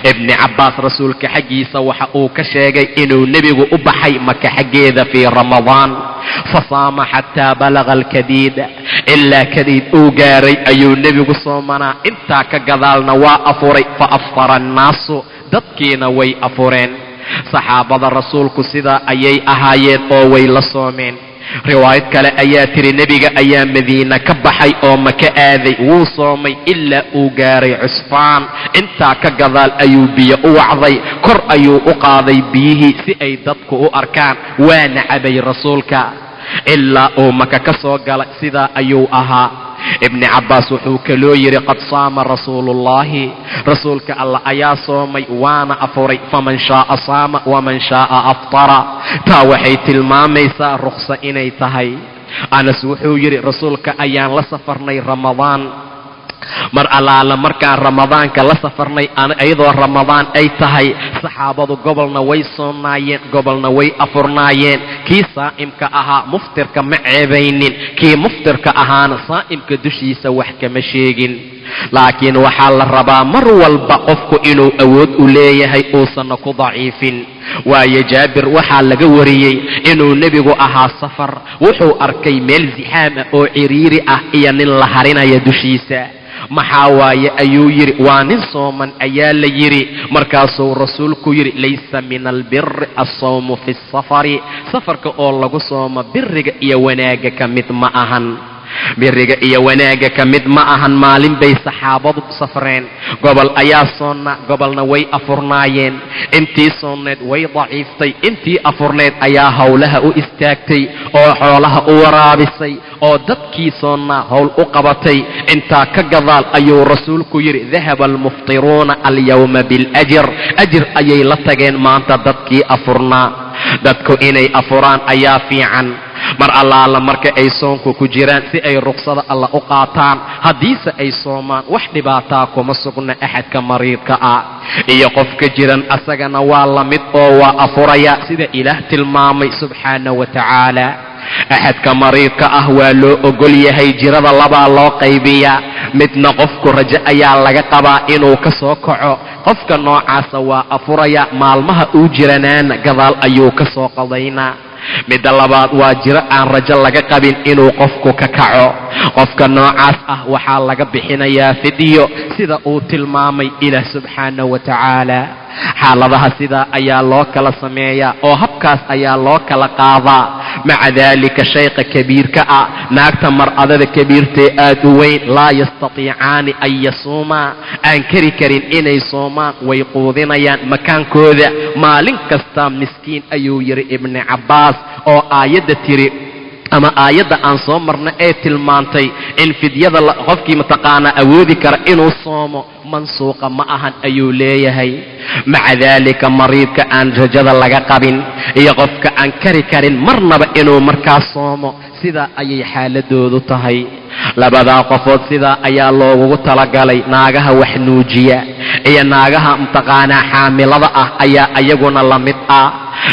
ibni cabbaas rasuulka xaggiisa waxa uu ka sheegay inuu nebigu u baxay maka xaggeeda fii ramadaan, fasaama xataa balaga alkadiid, ilaa kadiid uu gaaray ayuu nebigu soomanaa. intaa ka gadaalna waa afuray, fa afara annaasu, dadkiina way afureen. saxaabada rasuulku sidaa ayay ahaayeen oo way la soomeen. riwaayad kale ayaa tiri nebiga ayaa madiina ka baxay oo maka aaday, wuu soomay ilaa uu gaaray cusfaan. intaa ka gadaal ayuu biyo u wacday, kor ayuu u qaaday biyihii si ay dadku u arkaan, waana cabay rasuulka ilaa uu maka ka soo galay. sidaa ayuu ahaa. ibni cabbaas wuxuu kaloo yidhi qad saama rasuuluullaahi, rasuulka allah ayaa soomay waana afuray, faman shaaa saama waman shaaa aftara. taa waxay tilmaamaysaa rukhsa inay tahay. anas wuxuu yidhi rasuulka ayaan la safarnay ramadaan, mar allaala markaan ramadaanka la safarnay iyadoo ramadaan ay tahay, saxaabadu gobolna way soonaayeen gobolna way afurnaayeen. kii saa'imka ahaa muftirka ma ceebaynin, kii muftirka ahaana saa'imka dushiisa wax kama sheegin. laakiin waxaa la rabaa mar walba qofku inuu awood u leeyahay uusanna ku daciifin. waayo jaabir waxaa laga wariyey inuu nebigu ahaa safar, wuxuu arkay meel zixaam ah oo ciriiri ah iyo nin la harinaya dushiisa. maxaa waaye ayuu yidhi, waa nin sooman ayaa la yidhi. markaasuu rasuulku yidhi laysa min albiri alsawmu fi safari, safarka oo lagu soomo biriga iyo wanaagga ka mid ma ahan. biriga iyo wanaagga ka mid ma ahan. maalin bay saxaabadu safreen, gobol ayaa soonnaa, gobolna way afurnaayeen. intii soonneed way daciiftay, intii afurneed ayaa howlaha u istaagtay oo xoolaha u waraabisay oo dadkii soonnaa howl u qabatay. intaa ka gadaal ayuu rasuulku yidhi dahaba almuftiruuna alyawma biاlajr, ajir ayay la tageen maanta dadkii afurnaa. dadku inay afuraan ayaa fiican mar allaala marka ay soonku ku jiraan, si ay ruqsada alla u qaataan. haddiise ay soomaan wax dhibaataa kuma sugna axadka mariidka ah iyo qofka jiran, asagana waa la mid oo waa afuraya sida ilaah tilmaamay subxaana wa tacaala. axadka mariidka ah waa loo ogol yahay, jirada labaa loo qaybiyaa. midna qofku rajo ayaa laga qabaa inuu ka soo kaco, qofka noocaasa waa afuraya, maalmaha uu jiranaana gadaal ayuu ka soo qadaynaa. midda labaad waa jiro aan rajo laga qabin inuu qofku ka kaco, qofka noocaas ah waxaa laga bixinayaa fidyo sida uu tilmaamay ilaah subxaana wa tacaala. xaaladaha sidaa ayaa loo kala sameeyaa oo habkaas ayaa loo kala qaadaa. maca daalika shayqa kabiirka ah, naagta mar'adada kabiirtee aad u weyn, laa yastatiicaani an yasuumaa, aan kari karin inay soomaan, way quudinayaan makaankooda maalin kasta. miskiin ayuu yidhi ibni cabbaas oo aayadda tiri ama aayadda aan soo marna ee tilmaantay in fidyada qofkii mataqaanaa awoodi kara inuu soomo mansuuqa ma ahan ayuu leeyahay. maca daalika mariidka aan rajada laga qabin iyo qofka aan kari karin marnaba inuu markaas soomo, sidaa ayay xaaladoodu tahay. labadaa qofood sidaa ayaa loogugu talagalay. naagaha wax nuujiya iyo naagaha mataqaanaa xaamilada ah ayaa ayaguna la mid ah.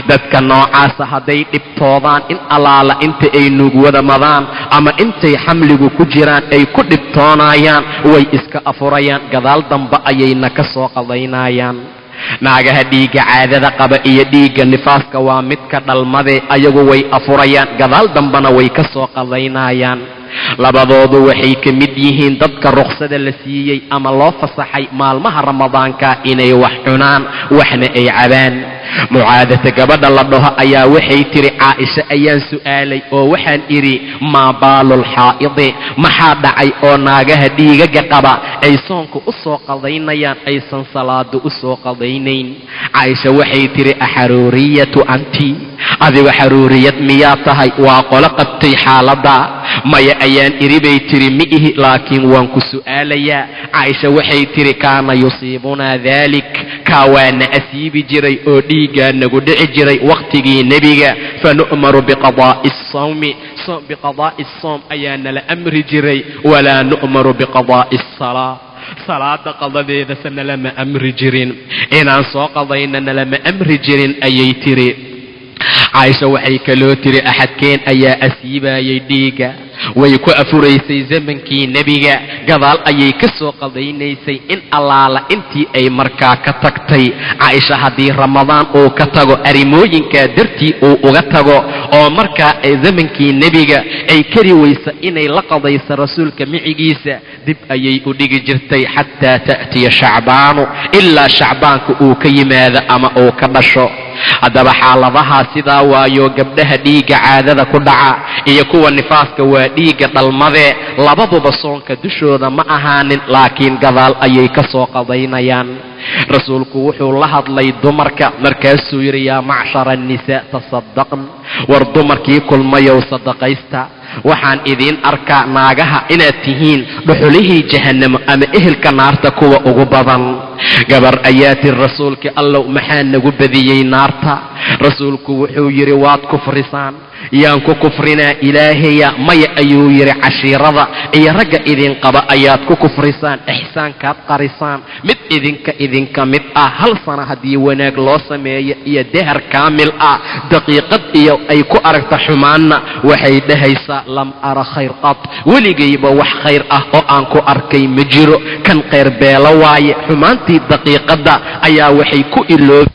dadka noocaasa hadday dhibtoodaan in allaala inta ay nuugwada madaan ama intay xamligu ku jiraan ay ku dhibtoonayaan, way iska afurayaan, gadaal dambe ayayna ka soo qadaynayaan. naagaha dhiigga caadada qaba iyo dhiigga nifaaska waa midka dhalmadee ayagu way afurayaan, gadaal dambena way ka soo qadaynayaan. labadoodu waxay ka mid yihiin dadka ruksada la siiyey ama loo fasaxay maalmaha ramadaanka inay wax cunaan waxna ay cabaan. Mucaadata gabadha la dhaho ayaa waxay tiri Caaisha ayaan su'aalay oo waxaan idhi maa baalul xaa'idi, maxaa dhacay oo naagaha dhiigaga qaba ay soonka u soo qadaynayaan aysan salaada u soo qadaynayn? Caaisha waxay tiri axaruuriyatu anti, adiga xaruuriyad miyaa tahay? waa qolo qabtay xaaladda. maya ayaan idhi bay tiri ma ihi, laakiin waan ku su'aalayaa. Caaisha waxay tiri kaana yusiibunaa daalik, kaa waana asiibi jiray oo dhiigaa nagu dhici jiray waqtigii nebiga. fanu'maru biqadaa'i الصوم ayaa nala amri jiray, walaa nu'maru biqadaa'i الsalaa, salaada qadadeeda nalama amri jirin, inaan soo qadayna nalama amri jirin ayay tiri. Caaisha waxay kaloo tiri axadkeen ayaa asiibayay dhiiga, way ku afuraysay zamankii nebiga, gadaal ayay ka soo qadaynaysay in allaala intii ay markaa ka tagtay. Caaisha haddii ramadaan uu ka tago arrimooyinkaa dartii uu uga tago oo markaa ay zamankii nebiga ay kari weysa inay la qadayso rasuulka micigiisa, dib ayay u dhigi jirtay xataa ta'tiya shacbaanu, ilaa shacbaanka uu ka yimaado ama uu ka dhasho. haddaba xaaladahaa sidaa waayo gabdhaha dhiigga caadada ku dhaca iyo kuwa nifaaska waa dhiigga dhalmadee, labaduba soonka dushooda ma ahaanin, laakiin gadaal ayay ka soo qadaynayaan. rasuulku wuxuu la hadlay dumarka markaasuu yidhi yaa macshara annisaa tasaddaqn, war dumarkii kulmayow sadaqaysta. waxaan idiin arkaa naagaha inaad tihiin dhuxulihii jahannamo ama ehelka naarta kuwa ugu badan. gabar ayaa tiri rasuulka allow maxaa nagu badiyey naarta? rasuulku wuxuu yidhi waad kufrisaan. yaan ku kufrinaa ilaahaya? maya ayuu yidhi cashiirada iyo ragga idin qaba ayaad ku kufrisaan, ixsaankaad qarisaan. mid idinka mid ah hal sana haddii wanaag loo sameeyo iyo dahar kaamil ah, daqiiqad iyo ay ku aragta xumaanna waxay dhahaysaa lam ara khayr qad, weligayba wax khayr ah oo aan ku arkay ma jiro, kan khayr beelo waaye. xumaantii daqiiqadda ayaa waxay ku iloobi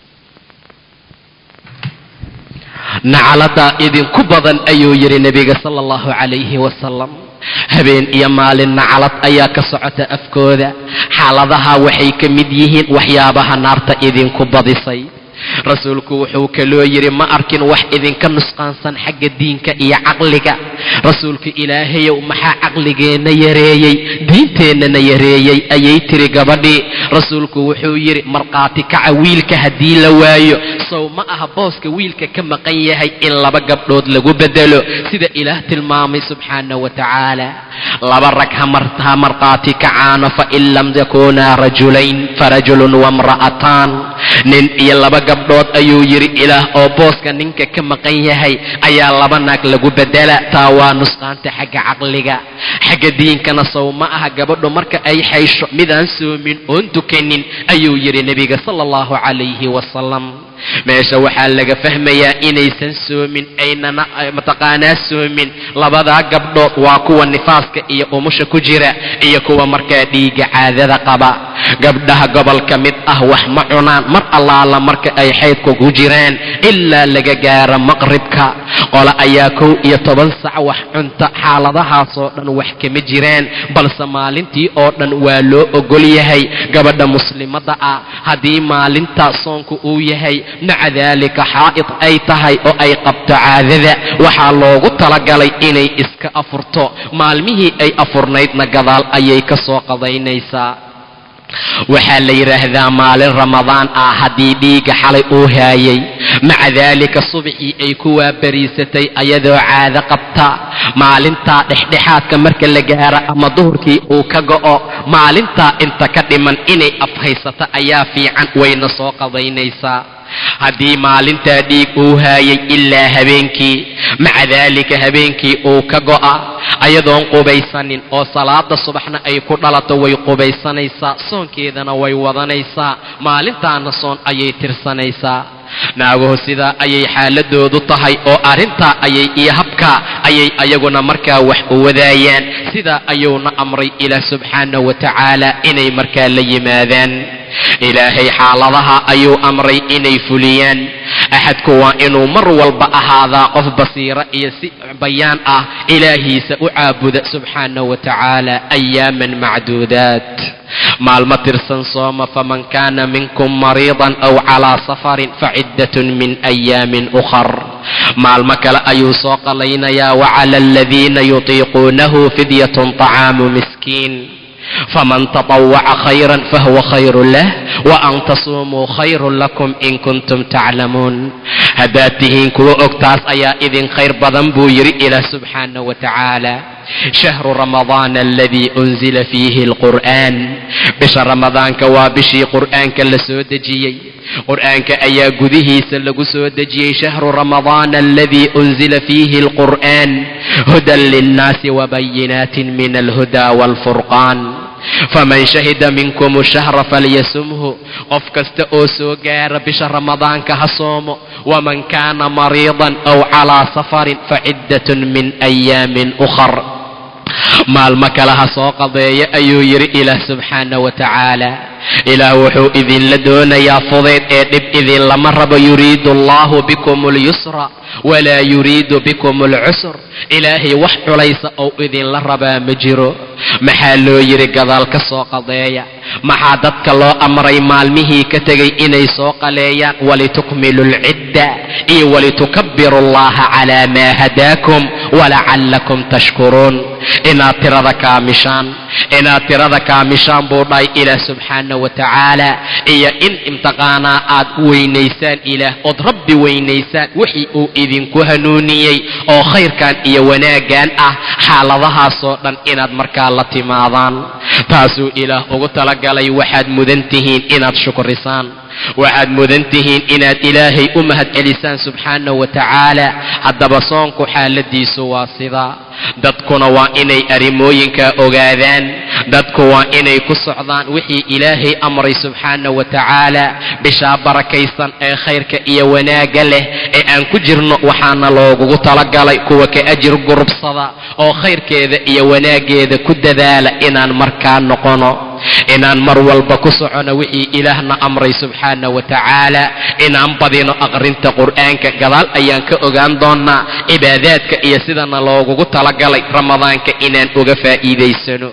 nacalada idinku badan ayuu yidhi nebiga sala allahu calayhi wasalam. habeen iyo maalin nacalad ayaa ka socota afkooda. xaaladaha waxay ka mid yihiin waxyaabaha naarta idinku badisay. rasuulku wuxuu kaloo yidhi ma arkin wax idinka nusqaansan xagga diinka iyo caqliga. rasuulka ilaahayow maxaa caqligeenna yareeyey diinteennana yareeyey ayay tiri gabadhii. rasuulku wuxuu yidhi markhaati kaca wiilka haddii la waayo sow ma aha booska wiilka ka maqan yahay in laba gabdhood lagu bedelo sida ilaah tilmaamay subxaanahu wa tacaala. laba rag ha markhaati kacaano fain lam yakunaa rajulayn farajulun wamra'ataan, nin iyo laba gabdhood ayuu yidhi ilaah oo booska ninka ka maqan yahay ayaa laba naag lagu bedela. taa waa nusqaanta xagga caqliga. xagga diinkana sow ma aha gabadhu marka ay xaysho midaan soomin oon tukanin ayuu yidhi nebiga sala allahu calayhi wasalam. meesha waxaa laga fahmayaa inaysan soomin aynana mataqaanaa soomin labadaa gabdhood waa kuwa nifaaska iyo umusha ku jira iyo kuwa markaa dhiigga caadada qaba. gabdhaha gobol ka mid ah wax ma cunaan mar allaala marka ay xaydku ku jiraan ilaa laga gaaro maqribka. qole ayaa 11 sac wax cunta. xaaladahaasoo dhan wax kama jiraan, balse maalintii oo dhan waa loo ogol yahay gabadha muslimadda ah haddii maalinta soonku uu yahay maca daalika xaa'id ay tahay oo ay qabto caadada, waxaa loogu talagalay inay iska afurto. maalmihii ay afurnaydna gadaal ayay ka soo qadaynaysaa. waxaa la yidhaahdaa maalin ramadaan ah haddii dhiigga xalay uu haayay, maca daalika subaxii ay ku waabariisatay ayadoo caado qabta, maalintaa dhexdhexaadka marka la gaaro ama duhurkii uu ka go'o, maalintaa inta ka dhiman inay afhaysato ayaa fiican, wayna soo qadaynaysaa. haddii maalintaa dhiig uu haayay ilaa habeenkii, maca daalika habeenkii uu ka go'a ayadoon qubaysanin oo salaada subaxna ay ku dhalato way qubaysanaysaa, soonkeedana way wadanaysaa, maalintaana soon ayay tirsanaysaa. naaguhu sidaa ayay xaaladoodu tahay oo arrintaa ayay iyo habkaa ayay ayaguna markaa wax u wadaayaan. sidaa ayuuna amray ilaah subxaanahu wa tacaala inay markaa la yimaadaan. ilaahay xaaladaha ayuu amray inay fuliyaan. axadku waa inuu mar walba ahaadaa qof basiira iyo si bayaan ah ilaahiisa u caabuda subxaanahu wa tacaala. ayaaman macduudaat, maalmo tirsan sooma. faman kaana minkum mariidan aw calaa safarin faciddatun min ayaamin ukhar. maalmo kale ayuu soo qalaynayaa. wacala aladiina yutiiquunahu fidyatun طacaamu miskiin faman taطawaca khayran fahuwa khayrun lah waan tasuumuu khayrun lakum in kuntum taclamuun. haddaad tihiin kuwa og taas ayaa idin khayr badan buu yidhi ilaah subxaanahu wa tacaala. shahru ramadaana aladii unzila fiihi alqur'aan, bisha ramadaanka waa bishii qur'aanka la soo dejiyey. qur'aanka ayaa gudihiisa lagu soo dejiyey. shahru ramadaana aladii unzila fiihi alqur'aan hudan linnaasi wabayinaatin min alhuda waalfurqaan. faman shahida minkum shahra falyasumhu, qof kasta oo soo gaara bisha ramadaanka ha soomo. waman kaana mariidan aw calaa safarin faciddatun min ayaamin ukhar. maalmo kale ha soo qadeeya ayuu yidhi ilaah subxaanahu wa tacaala. ilaah wuxuu idinla doonayaa fudayd ee dhib idinlama rabo. yuriidu allahu bikum اlyusra walaa yuriidu bikum اlcusr. ilaahay wax culaysa ou idinla rabaa ma jiro. maxaa loo yidhi gadaal ka soo qadeeya? maxaa dadka loo amray maalmihii ka tegay inay soo qaleeyaan? walitukmilu lcidda iyo walitukabbiru allaha calaa maa hadaakum walacallakum tashkuruun. inaad tirada kaamishaan buu dhahay ilaah subxaanahu wa tacaala. iyo in imtiqaanaa aad weynaysaan ilaah, ood rabbi weynaysaan wixii uu idinku hanuuniyey oo khayrkan iyo wanaaggan ah. xaaladahaasoo dhan inaad markaa la timaadaan, taasuu ilaah ugu talagalay. waxaad mudan tihiin inaad shukrisaan, waxaad mudan tihiin inaad ilaahay u mahadcelisaan subxaanahu wa tacaala. haddaba soonku xaaladiisu waa sidaa. dadkuna waa inay arrimooyinkaa ogaadaan. dadku waa inay ku socdaan wixii ilaahay amray subxaanahu wa tacaala. bishaa barakaysan ee khayrka iyo wanaagga leh ee aan ku jirno waxaana loogugu talagalay kuwa ka ajir gurubsada oo khayrkeeda iyo wanaaggeeda ku dadaala inaan markaa noqono. inaan mar walba ku socono wixii ilaahna amray subxaanahu wa tacaala. inaan badino aqrinta qur'aanka. gadaal ayaan ka ogaan doonaa cibaadaadka iyo sidana loogugu talagalay ramadaanka inaan uga faa'iidaysano,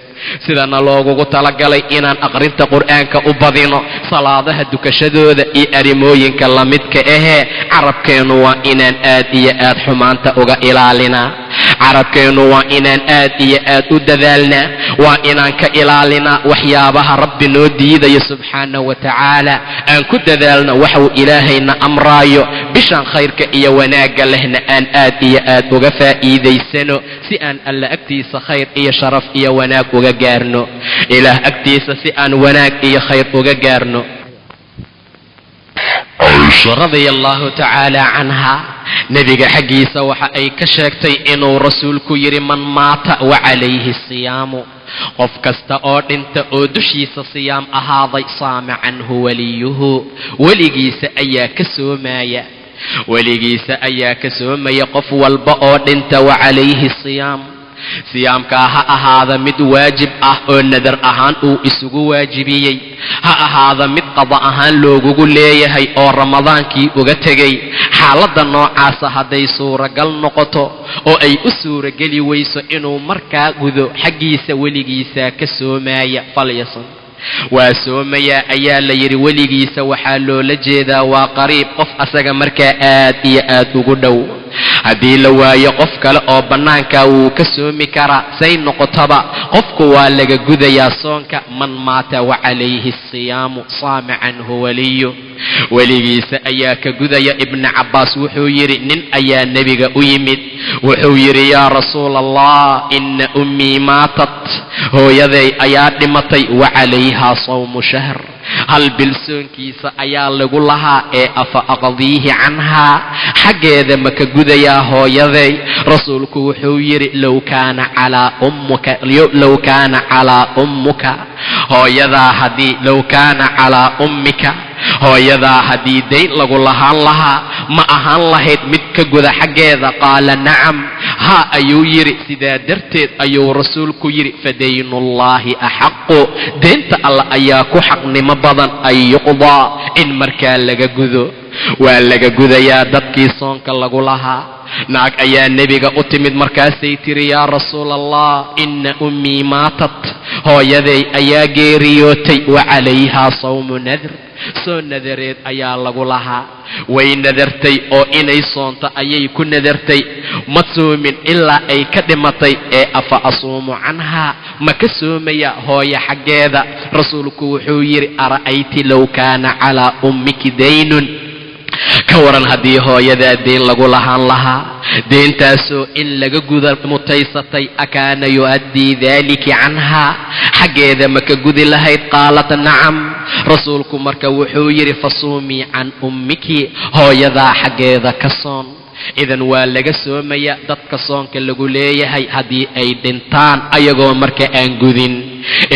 sidana loogugu talagalay inaan aqrinta qur'aanka u badino, salaadaha dukashadooda iyo arrimooyinka lamidka ahee. carabkeennu waa inaan aad iyo aad xumaanta uga ilaalinaa. carabkeennu waa inaan aad iyo aad u dadaalnaa. waa inaan ka ilaalinaa waxyaabaha rabbi noo diidayo subxaanahu wa tacaala. aan ku dadaalno waxuu ilaahayna amraayo. bishaan khayrka iyo wanaagga lehna aan aad iyo aad uga faa'iidaysano si aan alla agtiisa khayr iyo sharaf iyo wanaag uga gaarno. ilaah agtiisa si aan wanaag iyo khayr uga gaarno. caaisha radia allahu tacaala canha, nebiga xaggiisa waxa ay ka sheegtay inuu rasuulku yidhi man maata wacalayhi siyaamu, qof kasta oo dhinta oo dushiisa siyaam ahaaday saama canhu waliyuhu, weligiisa ayaa ka soomaya. weligiisa ayaa ka soomaya qof walba oo dhinta wacalayhi siyaam. siyaamkaa ha ahaada mid waajib ah oo nadar ahaan uu isugu waajibiyey, ha ahaada mid qada ahaan loogugu leeyahay oo ramadaankii uga tegay. xaaladda noocaasa hadday suuragal noqoto oo ay u suurageli weyso inuu markaa gudo, xaggiisa weligiisaa ka soomaya. falyasan, waa soomayaa ayaa la yidhi. weligiisa waxaa loola jeedaa waa qariib, qof asaga markaa aad iyo aad ugu dhow. haddii la waayo qof kale oo bannaankaa wuu ka soomi karaa. say noqotaba qofku waa laga gudayaa soonka. man maata wacalayhi siyaamu saama canhu waliyu, weligiisa ayaa ka gudaya. ibnu cabbaas wuxuu yidhi nin ayaa nebiga u yimid, wuxuu yidhi yaa rasuula allah, ina ummii maatat, hooyaday ayaa dhimatay, wacalayhaa sawmu shahr, hal bil soonkiisa ayaa lagu lahaa, ee afa aqdiihi canhaa, xaggeeda ma ka gudayaa hooyaday? rasuulku wuxuu yidhi low kaana calaa ummuka, hooyadaa haddii low kaana calaa ummika, hooyadaa haddii dayn lagu lahaan lahaa ma ahaan lahayd mid ka guda xaggeeda? qaala nacam, haa ayuu yidhi. sidaa darteed ayuu rasuulku yidhi fadaynullaahi axaqu, deynta alla ayaa ku xaqnimo badan an yuqdaa, in markaa laga gudo. waa laga gudayaa dadkii soonka lagu lahaa. naag ayaa nebiga u timid, markaasay tiri yaa rasuula allah, inna ummii maatat, hooyaday ayaa geeriyootay, wa calayhaa sawmu nadr, soo nadareed ayaa lagu lahaa. way nadartay oo inay soonto ayay ku nadartay, ma soomin ilaa ay ka dhimatay. ee afa asuumu canhaa, ma ka soomaya hooya xaggeeda? rasuulku wuxuu yidhi ara'ayti low kaana calaa ummiki daynun, ka waran haddii hooyadaa deyn lagu lahaan lahaa, deyntaasoo in laga guda mutaysatay, akaana yu'addii daaliki canhaa, xaggeeda ma ka gudi lahayd? qaalat nacam. rasuulku marka wuxuu yidhi fasuumii can ummiki, hooyadaa xaggeeda ka soon. idan waa laga soomaya dadka soonka lagu leeyahay haddii ay dhintaan ayagoo marka aan gudin.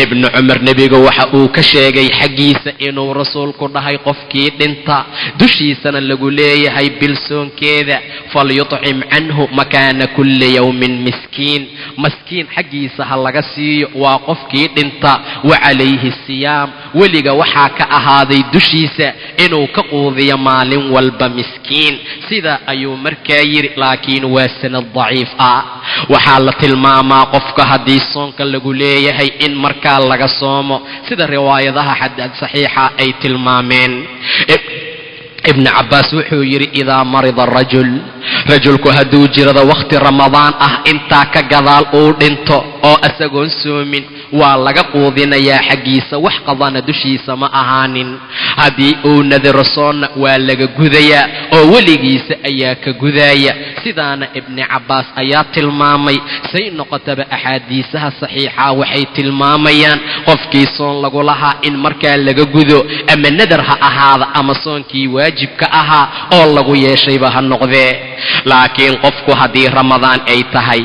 ibnu cumar nebiga waxa uu ka sheegay xaggiisa inuu rasuulku dhahay qofkii dhinta dushiisana lagu leeyahay bil soonkeeda, falyuطcim canhu makaana kulli yawmin miskiin, maskiin xaggiisa ha laga siiyo. waa qofkii dhinta. wa calayhi siyaam, weliga waxaa ka ahaaday dushiisa inuu ka quudiyo maalin walba miskiin. sidaa ayuu markaa yidhi, laakiin waa sanad daciif ah. waxaa la tilmaamaa qofka haddii soonka lagu leeyahay in markaa laga soomo, sida riwaayadaha saxiixa ay tilmaameen. ibn cabbaas wuxuu yidhi idaa marida rajulku hadduu jirado wakhti ramadaan ah, intaa ka gadaal uu dhinto oo asagoon soomin, waa laga quudinayaa xaggiisa, wax qadana dushiisa ma ahaanin. haddii uu nadiro soonna waa laga gudayaa oo weligiisa ayaa ka gudaaya. sidaana ibni cabbaas ayaa tilmaamay. say noqotaba axaadiisaha saxiixa waxay tilmaamayaan qofkii soon lagu lahaa in markaa laga gudo, ama nadar ha ahaada ama soonkii waajibka ahaa oo lagu yeeshayba ha noqdee. laakiin qofku haddii ramadaan ay tahay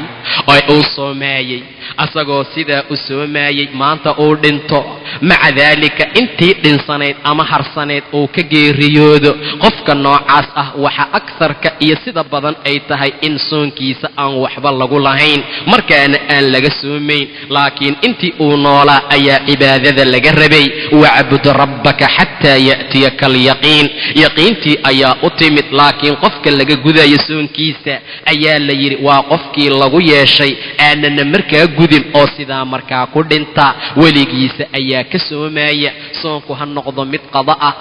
oo uu soomaayey, asagoo sidaa u soomaayey, maanta uu dhinto, maca daalika intii dhinsanayd ama harsanayd uu ka geeriyoodo, qofka noocaas ah waxa agtarka iyo sida badan ay tahay in soonkiisa aan waxba lagu lahayn, markaana aan laga soomayn. laakiin intii uu noolaa ayaa cibaadada laga rabay. wacbud rabbaka xataa ya'tiyaka alyaqiin, yaqiintii ayaa u timid. laakiin qofka laga gudayo soonkiisa ayaa la yidhi waa qofkii lagu yeeshay aanana markaa gudin oo sidaa markaa ku dhinta, weligiisa ayaa ka soomaya. soonku ha noqdo mid qada ah,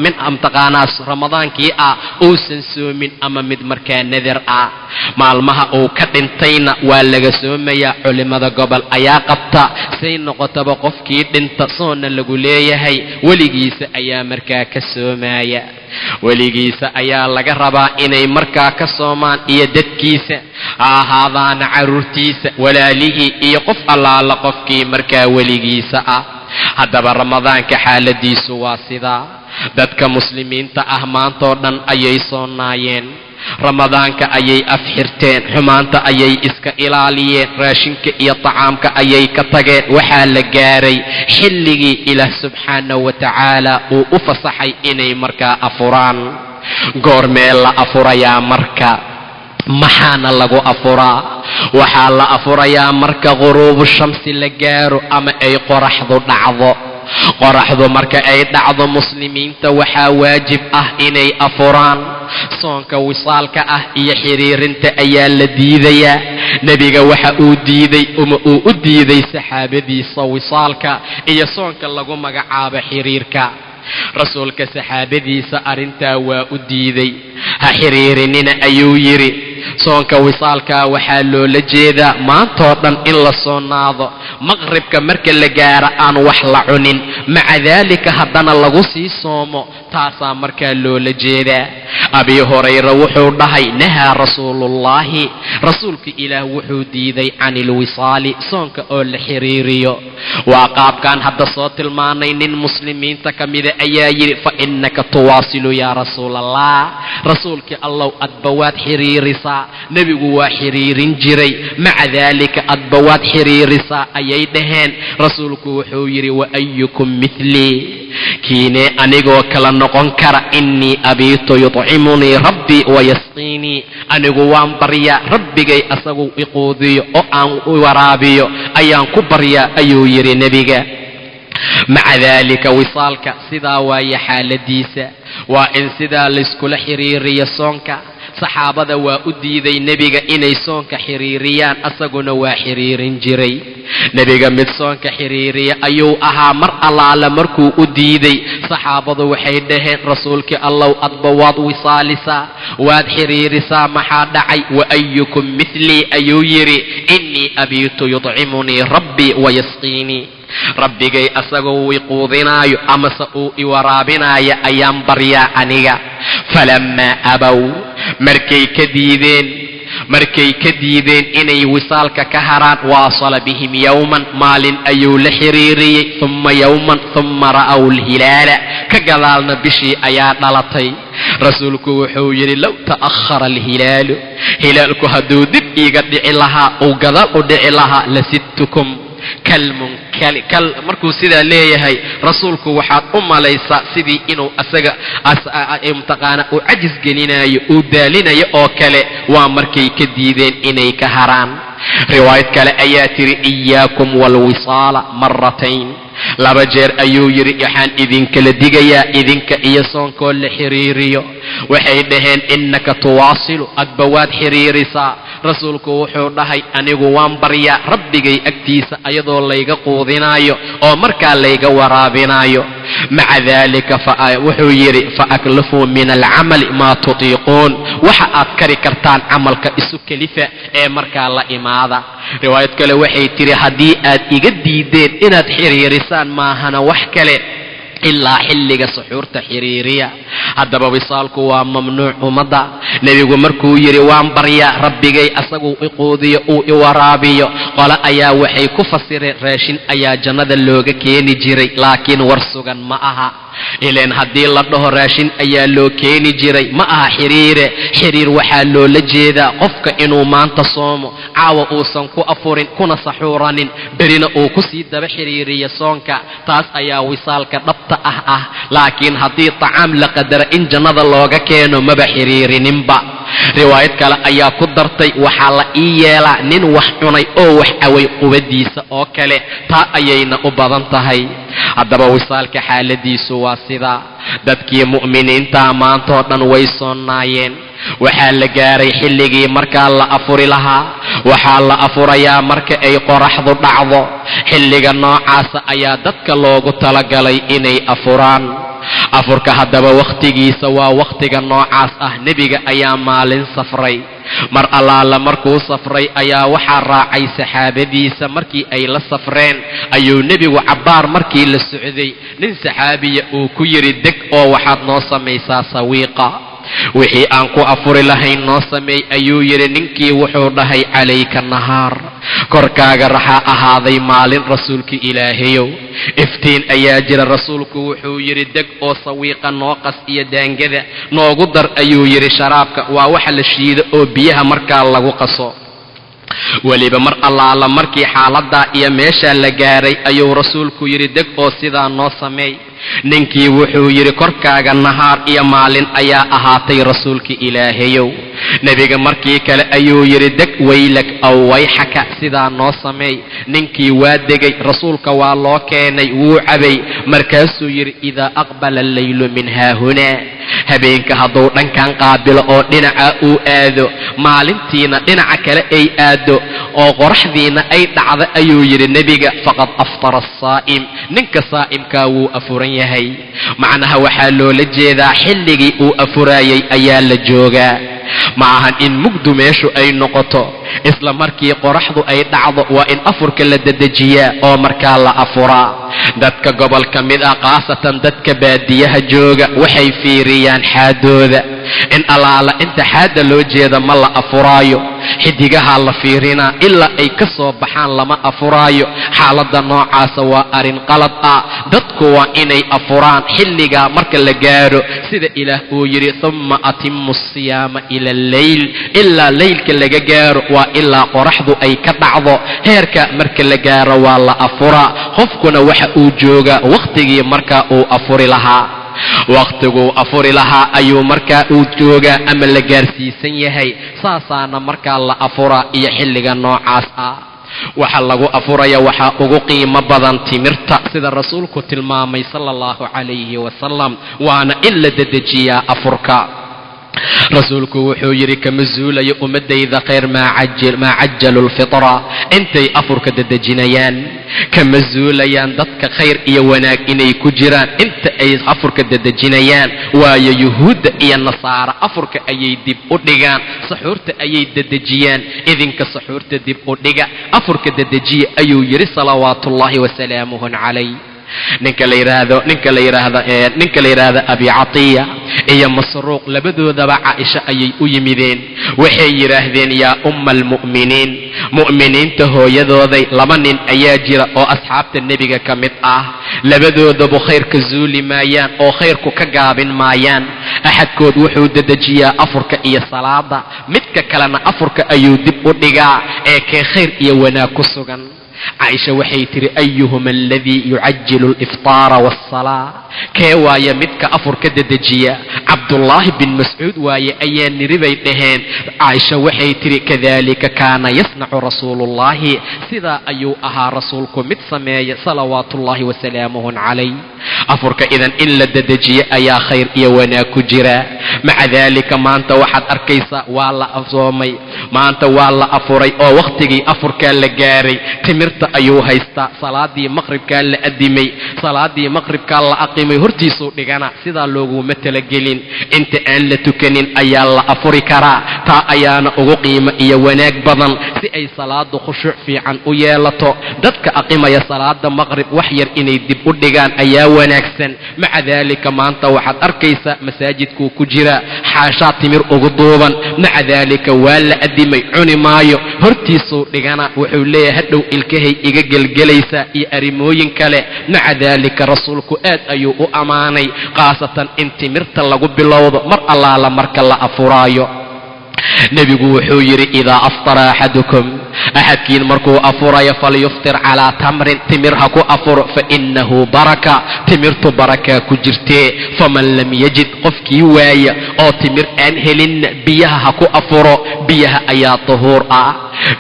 min amtaqaanaas ramadaankii ah uusan soomin, ama mid markaa nadar ah. maalmaha uu ka dhintayna waa laga soomayaa. culimmada gobol ayaa qabta say noqotaba qofkii dhinta soonna lagu leeyahay, weligiisa ayaa markaa ka soomaya. weligiisa ayaa laga rabaa inay markaa ka soomaan, iyo dadkiisa ha ahaadaana carruurtiisa, walaalihii, iyo qof allaala qofkii markaa weligiisa ah. haddaba ramadaanka xaaladiisu waa sidaa. dadka muslimiinta ah maantoo dhan ayay soonaayeen. ramadaanka ayay afxirteen, xumaanta ayay iska ilaaliyeen, raashinka iyo tacaamka ayay ka tageen. waxaa la gaaray xilligii ilaah subxaanahu wa tacaala uu u fasaxay inay markaa afuraan. goormee la afurayaa marka? maxaana lagu afuraa? waxaa la afurayaa marka ghuruubu shamsi la gaaro ama ay qoraxdu dhacdo. qoraxdu marka ay dhacdo, muslimiinta waxaa waajib ah inay afuraan. soonka wisaalka ah iyo xiriirinta ayaa la diidayaa. nebiga waxa uu diiday uma uu u diiday saxaabadiisa wisaalka iyo soonka lagu magacaabo xiriirka. rasuulka saxaabadiisa arrintaa waa u diiday. ha xiriirinina ayuu yidhi. soonka wisaalkaa waxaa loola jeedaa maantoo dhan in la soonaado, maqribka marka la gaaro aan wax la cunin, maca daalika haddana lagu sii soomo. taasaa markaa loola jeedaa. abi hurayra wuxuu dhahay nahaa rasuulullaahi, rasuulka ilaah wuxuu diiday can ilwisaali, soonka oo la xiriiriyo. waa qaabkaan hadda soo tilmaanay. nin muslimiinta ka mida ayaa yidhi fa innaka tuwaasilu yaa rasuulallah, rasuulkii allow adba waad xiriirisaa. nebigu waa xiriirin jiray, maca daalika adba waad xiriirisaa ayay dhaheen. rasuulku wuxuu yidhi wa ayukum mithlii, kiinee anigoo kala noqon kara? innii abiitu yudcimunii rabbii wayasqiinii, anigu waan baryaa rabbigay asagu iquudiyo oo aan waraabiyo ayaan ku baryaa ayuu yidhi nebiga. maca daalika wisaalka sidaa waaye xaaladiisa, waa in sidaa layskula xiriiriyo soonka. saxaabada waa u diiday nebiga inay soonka xiriiriyaan, asaguna waa xiriirin jiray. nebiga mid soonka xiriiriya ayuu ahaa. mar allaala markuu u diiday, saxaabadu waxay dhaheen rasuulkii allow adba waad wisaalisaa, waad xiriirisaa, maxaa dhacay? wa ayukum mithlii ayuu yidhi, innii abiitu yudcimunii rabbii wayasqiinii, rabbigay asagoo iquudinaayo amase uu iwaraabinaayo ayaan baryaa aniga. falammaa abow, markay ka diideen inay wisaalka ka haraan, waasala bihim yowman, maalin ayuu la xiriiriyey, uma yowman, uma ra'aw alhilaala, ka gadaalna bishii ayaa dhalatay. rasuulku wuxuu yidhi low ta'akhara alhilaalu, hilaalku hadduu dib iiga dhici lahaa, uu gadaal u dhici lahaa, lasidtukum markuu sidaa leeyahay rasuulku waxaad u malaysaa sidii inuu asaga mtaqaana uu cajis gelinayo, uu daalinayo oo kale. waa markay ka diideen inay ka haraan. riwaayad kale ayaa tiri iyaakum walwisaala maratayn, 2 jeer ayuu yidhi waxaan idinkala digayaa idinka iyo soonkoo la xiriiriyo. waxay dhaheen innaka tuwaasilu, adba waad xiriirisaa. rasuulku wuxuu dhahay anigu waan baryaa rabbigay agtiisa ayadoo layga quudinaayo oo markaa layga waraabinaayo. maca daalika wuxuu yidhi faaklifuu min alcamali maa tutiiquun, waxa aad kari kartaan camalka isu kelifa ee markaa la imaada. riwaayad kale waxay tiri haddii aad iga diideen inaad xiriirisaan maahana wax kale ilaa xilliga suxuurta xiriiriya. haddaba wisaalku waa mamnuuc ummadda. nebigu markuu yidhi waan baryaa rabbigay asaguu iquudiyo uu iwaraabiyo, qole ayaa waxay ku fasireen raashin ayaa jannada looga keeni jiray, laakiin war sugan ma aha. ileen haddii la dhaho raashin ayaa loo keeni jiray ma aha xiriire. xiriir waxaa loola jeedaa qofka inuu maanta soomo, caawa uusan ku afurin kuna saxuuranin, berina uu kusii daba xiriiriyo soonka. taas ayaa wisaalka dhabta ah. laakiin haddii tacaam la qadara in jannada looga keeno maba xiriirininba. riwaayad kale ayaa ku dartay waxaa la ii yeelaa nin wax cunay oo wax caway qubadiisa oo kale. taa ayayna u badan tahay. haddaba wisaalka xaaladiisu waa sidaa. dadkii mu'miniinta maantoo dhan way soonaayeen. waxaa la gaaray xilligii markaa la afuri lahaa. waxaa la afurayaa marka ay qoraxdu dhacdo. xilliga noocaasa ayaa dadka loogu talagalay inay afuraan. afurka haddaba wakhtigiisa waa wakhtiga noocaas ah. nebiga ayaa maalin safray. mar allaala markuu safray ayaa waxaa raacay saxaabadiisa. markii ay la safreen ayuu nebigu cabbaar markii la socday nin saxaabiya uu ku yidhi deg oo waxaad noo samaysaa sawiiqa, wixii aan ku afuri lahayn noo sameey ayuu yidhi. ninkii wuxuu dhahay calayka nahaar, korkaaga raxaa ahaaday maalin rasuulka ilaahayow, iftiin ayaa jira. rasuulku wuxuu yidhi deg oo sawiiqa noo qas iyo daangada noogu dar ayuu yidhi. sharaabka waa waxa la shiido oo biyaha markaa lagu qaso. weliba mar allaala markii xaaladaa iyo meeshaa la gaaray ayuu rasuulku yidhi deg oo sidaa noo sameey. ninkii wuxuu yidhi korkaaga nahaar iyo maalin ayaa ahaatay rasuulka ilaahayow. nebiga markii kale ayuu yidhi deg waylak aw wayxaka, sidaa noo sameey. ninkii waa degay, rasuulka waa loo keenay, wuu cabay. markaasuu yidhi idaa aqbala allaylu min haahunaa, habeenka hadduu dhankan qaabilo oo dhinaca uu aado, maalintiina dhinaca kale ay aado, oo qoraxdiina ay dhacdo ayuu yidhi nebiga, faqad aftara asaa'im, ninka saa'imkaa wuu afuran yahay. macnaha waxaa loola jeedaa xilligii uu afuraayay ayaa la joogaa. ma ahan in mugdu meeshu ay noqoto. isla markii qoraxdu ay dhacdo waa in afurka la dedejiyaa oo markaa la afuraa. dadka gobol ka mid ah khaasatan dadka baadiyaha jooga waxay fiiriyaan xaadooda. in alaala inta xaadda loo jeeda ma la afuraayo, xidigaha la fiirinaa ilaa ay ka soo baxaan lama afuraayo. xaaladda noocaasa waa arrin qalad ah. dadku waa inay afuraan xilligaa marka la gaaro, sida ilaah uu yidhi uma atimu asiyaama ila alleyl, ilaa leylka laga gaaro waa ilaa qoraxdu ay ka dhacdo. heerka marka la gaaro waa la afuraa. qofkuna waxa uu joogaa wakhtigii markaa uu afuri lahaa, wakhtiguu afuri lahaa ayuu markaa uu joogaa ama la gaarsiisan yahay. saasaana markaa la afuraa iyo xilliga noocaas ah. waxa lagu afuraya waxaa ugu qiimo badan timirta, sida rasuulku tilmaamay sala allahu calayhi wasalam, waana in la dedejiyaa afurka. rasuulku wuxuu yidhi kama zuulayo ummadayda khayr maa cajalu lfitra, intay afurka dedejinayaan kama zuulayaan dadka khayr iyo wanaag inay ku jiraan inta ay afurka dedejinayaan. waayo yuhuudda iyo nasaara afurka ayay dib u dhigaan, saxuurta ayay dedejiyaan. idinka saxuurta dib u dhiga, afurka dedejiya ayuu yidhi salawaatullaahi wasalaamuhu calayh. ninka la yidhaahdo abi catiya iyo masruuq labadoodaba caaisha ayay u yimideen. waxay yidhaahdeen yaa umma almu'miniin, mu'miniinta hooyadooday, laba nin ayaa jira oo asxaabta nebiga ka mid ah. labadoodabu khayrka zuuli maayaan oo khayrku ka gaabin maayaan. axadkood wuxuu dedejiyaa afurka iyo salaada, midka kalena afurka ayuu dib u dhigaa. ee kee khayr iyo wanaag ku sugan? caaisha waxay tidhi ayuhuma aladii yucajilu aliftaara waassalaa, kee waaye midka afurka dedejiya? cabdullaahi bin mascuud waaye ayaa niri bay dhaheen. caaisha waxay tidhi kadalika kaana yasnacu rasuulullaahi, sidaa ayuu ahaa rasuulku mid sameeya salawaatullaahi wasalaamuhu calayh. afurka idan in la dedejiya ayaa khayr iyo wanaag ku jira. maca daalika maanta waxaad arkaysaa waa la asoomay, maanta waa la afuray oo wakhtigii afurkaa la gaaray. timirta ayuu haystaa, salaadii maqribkaa la adimay, salaadii maqribkaa la aqimay, hortiisuu dhigana. sidaa looguma talagelin. inta aan la tukanin ayaa la afuri karaa. taa ayaana ugu qiimo iyo wanaag badan, si ay salaadu khushuuc fiican u yeelato. dadka aqimaya salaada maqrib wax yar inay dib u dhigaan ayaa wanaagsan. maca daalika maanta waxaad arkaysaa masaajidkuu ku jira xaashaa timir ugu duuban. maca daalika waa la adimay, cuni maayo, hortiisuu dhigana. wuxuu leeyahay hadhow ilkahay iga gelgelaysaa iyo arrimooyin kale. maca daalika rasuulku aad ayuu u ammaanay, khaasatan in timirta lagu bilowdo mar allaala marka la afuraayo. nebigu wuxuu yidhi idaa aftara axadukum, axadkiin markuu afurayo falyuftir calaa tamrin, timir ha ku afuro, fainahu baraka, timirtu barakaa ku jirtee. faman lam yajid, qofkii waaya oo timir aan helinna biyaha ha ku afuro. biyaha ayaa tahuur ah,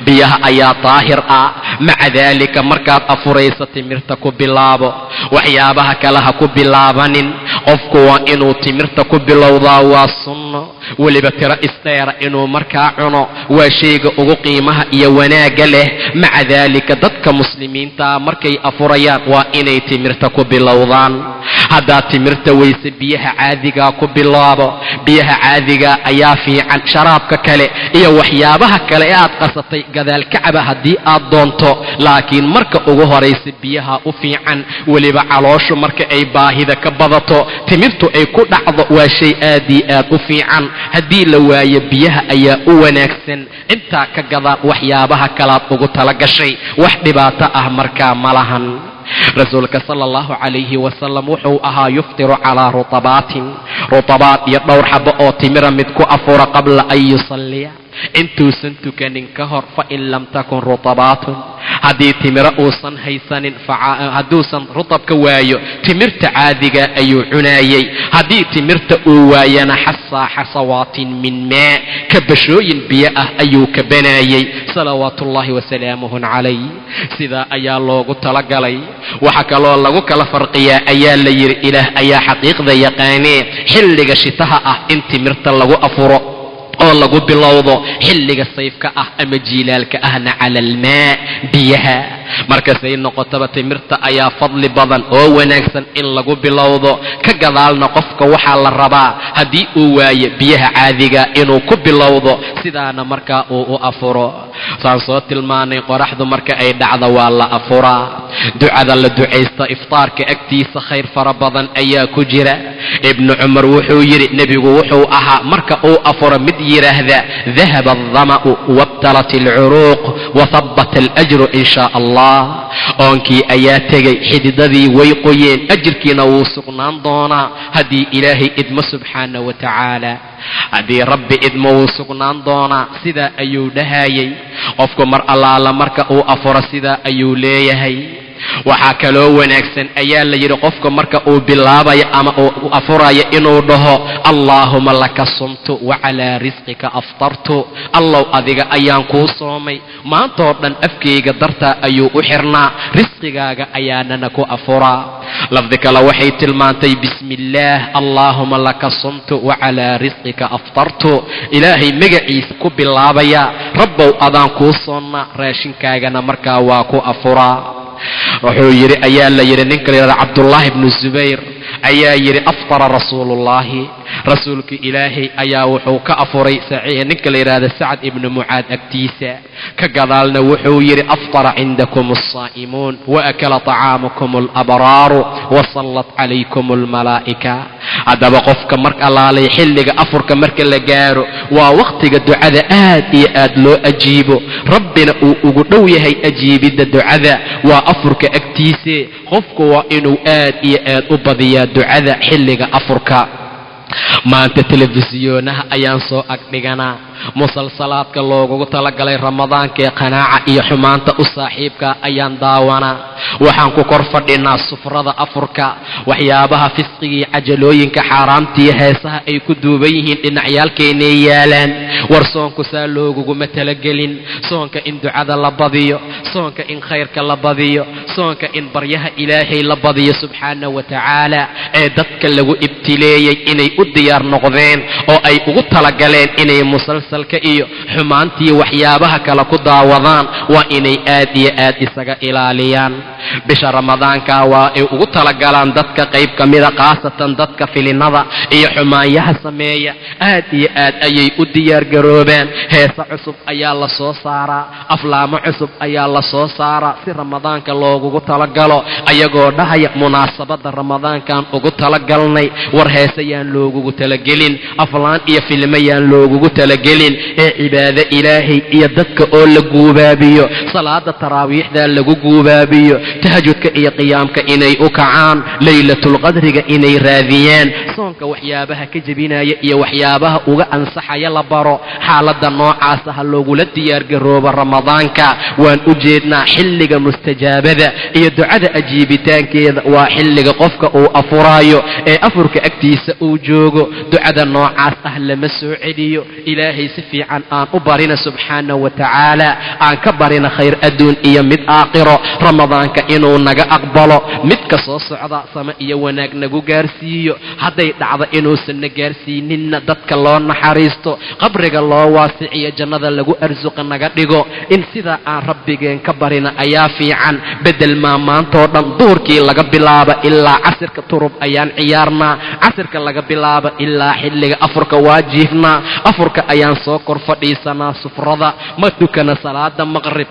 biyaha ayaa daahir ah. maca daalika markaad afuraysa timirta ku bilaabo, waxyaabaha kale ha ku bilaabanin. qofku waa inuu timirta ku bilowdaa, waa sunno. weliba tiro isdheera inuu markaa cuno waa shayga ugu qiimaha iyo wanaagga leh. maca daalika dadka muslimiinta markay afurayaan waa inay timirta ku bilowdaan. haddaad timirta weyse biyaha caadigaa ku bilaabo, biyaha caadigaa ayaa fiican. sharaabka kale iyo waxyaabaha kale ee aad qasatay gadaal kacaba haddii aad doonto, laakiin marka ugu horaysa biyaha u fiican. weliba calooshu marka ay baahida ka badato timirtu ay ku dhacdo waa shay aad iyo aad u fiican. haddii la waayo biyaha ayaa u wanaagsan. intaa ka gadaal waxyaabaha kalaad ugu tala gashay, wax dhibaato ah markaa ma lahan. rasuulka sala allahu calayhi wasalam wuxuu ahaa yuftiru calaa rutabaatin, rutabaad iyo dhowr xabo oo timira mid ku afura qabla an yusalliya, intuusan tukanin ka hor. fain lam takun rutabaatun, haddii timiro uusan haysanin, hadduusan rutab ka waayo timirta caadiga ayuu cunaayey. haddii timirta uu waayana xasaa xasawaatin min maa, kabashooyin biyo ah ayuu kabanaayey salawaatullaahi wasalaamuhu calayh. sidaa ayaa loogu talagalay. waxa kaloo lagu kala farqiyaa ayaa la yidhi ilaah ayaa xaqiiqda yaqaanee xilliga shitaha ah in timirta lagu afuro oo lagu bilowdo, xilliga sayfka ah ama jiilaalka ahna cala almaa, biyaha markasay noqotaba timirta ayaa fadli badan oo wanaagsan in lagu bilowdo, ka gadaalna qofka waxaa la rabaa haddii uu waayo biyaha caadiga inuu ku bilowdo, sidaana markaa uu u afuro. saan soo tilmaanay qoraxdu marka ay dhacdo waa la afuraa. ducada la ducaysta iftaarka agtiisa khayr fara badan ayaa ku jira. ibnu cumar wuxuu yidhi nebigu wuxuu ahaa marka uu afuro mid yidhaahda dahaba aldama'u wabtalat alcuruuq wahabata alajru in shaa allah. oonkii ayaa tegey, xididadii way qoyeen, ajirkiina wuu sugnaan doonaa haddii ilaahay idmo subxaana wa tacaala. haddii rabbi idmo wuu sugnaan doonaa. sidaa ayuu dhahayay. qofku mar allaala marka uu afuro sidaa ayuu leeyahay. waxaa kaloo wanaagsan ayaa la yidhi qofka marka uu bilaabayo ama uu afurayo inuu dhaho allaahuma laka sumtu wacalaa risqika aftartu. allow adiga ayaan kuu soomay, maantoo dhan afkayga dartaa ayuu u xirnaa, risqigaaga ayaanana ku afuraa. lafdi kale waxay tilmaantay bismi illaah allaahuma laka sumtu wacalaa risqika aftartu. ilaahay magaciisa ku bilaabaya, rabbow adaan kuu soonnaa, raashinkaagana markaa waa ku afuraa. wuxuu yidhi ayaa la yidhi ninka la yidhahda cabdullaahi ibnu zubayr ayaa yidhi aftara rasuulullaahi, rasuulka ilaahay ayaa wuxuu ka afuray ninka la yidhahda sacad ibnu mucaad agtiisa. ka gadaalna wuxuu yidhi aftara cindakum alsaa'imuun waakala طacaamakum alabraaru wasallat calaykum almalaa'ika. haddaba qofka mar allaalay xilliga afurka marka la gaaro waa wakhtiga ducada aad iyo aad loo ajiibo, rabbina uu ugu dhow yahay ajiibidda ducada waa afurka agtiise. qofku waa inuu aad iyo aad u badiyaa ducada xilliga afurka. maanta telefisiyoonaha ayaan soo agdhiganaa, musalsalaadka loogugu talagalay ramadaanka ee qanaaca iyo xumaanta u saaxiibka ayaan daawanaa. waxaan ku kor fadhinaa sufrada afurka, waxyaabaha fisqigiiyo cajalooyinka xaaraamtiiyo heesaha ay ku duuban yihiin dhinacyaalkeennay yaalaan. war soonku saa looguguma talagelin. soonka in ducada la badiyo, soonka in khayrka la badiyo, soonka in baryaha ilaahay la badiyo subxaana wa tacaala. ee dadka lagu ibtileeyey inay u diyaar noqdeen oo ay ugu talagaleen inay musalsalka iyo xumaantii waxyaabaha kale ku daawadaan, waa inay aad iyo aad isaga ilaaliyaan. bisha ramadaanka waa ay ugu talagalaan dadka qayb ka mida, khaasatan dadka filinada iyo xumaanyaha sameeya, aad iyo aad ayay u diyaargaroobaan. heesa cusub ayaa la soo saaraa, aflaamo cusub ayaa la soo saaraa si ramadaanka loogugu talagalo, ayagoo dhahaya munaasabadda ramadaankan ugu talagalnay. war heesayaan loogugu talagelin, aflaan iyo filmayaan loogugu talagelin, ee cibaado ilaahay iyo dadka oo la guubaabiyo, salaada taraawiixda lagu guubaabiyo, tahajudka iyo qiyaamka inay u kacaan, laylatulqadriga inay raadiyaan, soonka waxyaabaha ka jebinaya iyo waxyaabaha uga ansaxaya la baro. xaaladda noocaasa ha loogula diyaargaroobo ramadaanka. waan u jeednaa xilliga mustajaabada iyo ducada ajiibitaankeeda waa xilliga qofka uu afuraayo ee afurka agtiisa uu joogo. ducada noocaas ah lama soo celiyo. ilaahay si fiican aan u barina subxaana wa tacaala, aan ka barina khayr adduun iyo mid aakhiro. ramadaanka inuu naga aqbalo, midka soo socda sama iyo wanaag nagu gaarsiiyo. hadday dhacdo inuusanna gaarsiininna dadka loo naxariisto, qabriga loo waasiciyo, jannada lagu arsuqa naga dhigo. in sidaa aan rabbigeen ka barina ayaa fiican. bedel maa maantoo dhan duhurkii laga bilaaba ilaa casirka turub ayaan ciyaarnaa, casirka laga bilaaba ilaa xilliga afurka waa jiifnaa. afurka ayaan soo kor fadhiisanaa sufrada, ma tukana salaada maqrib,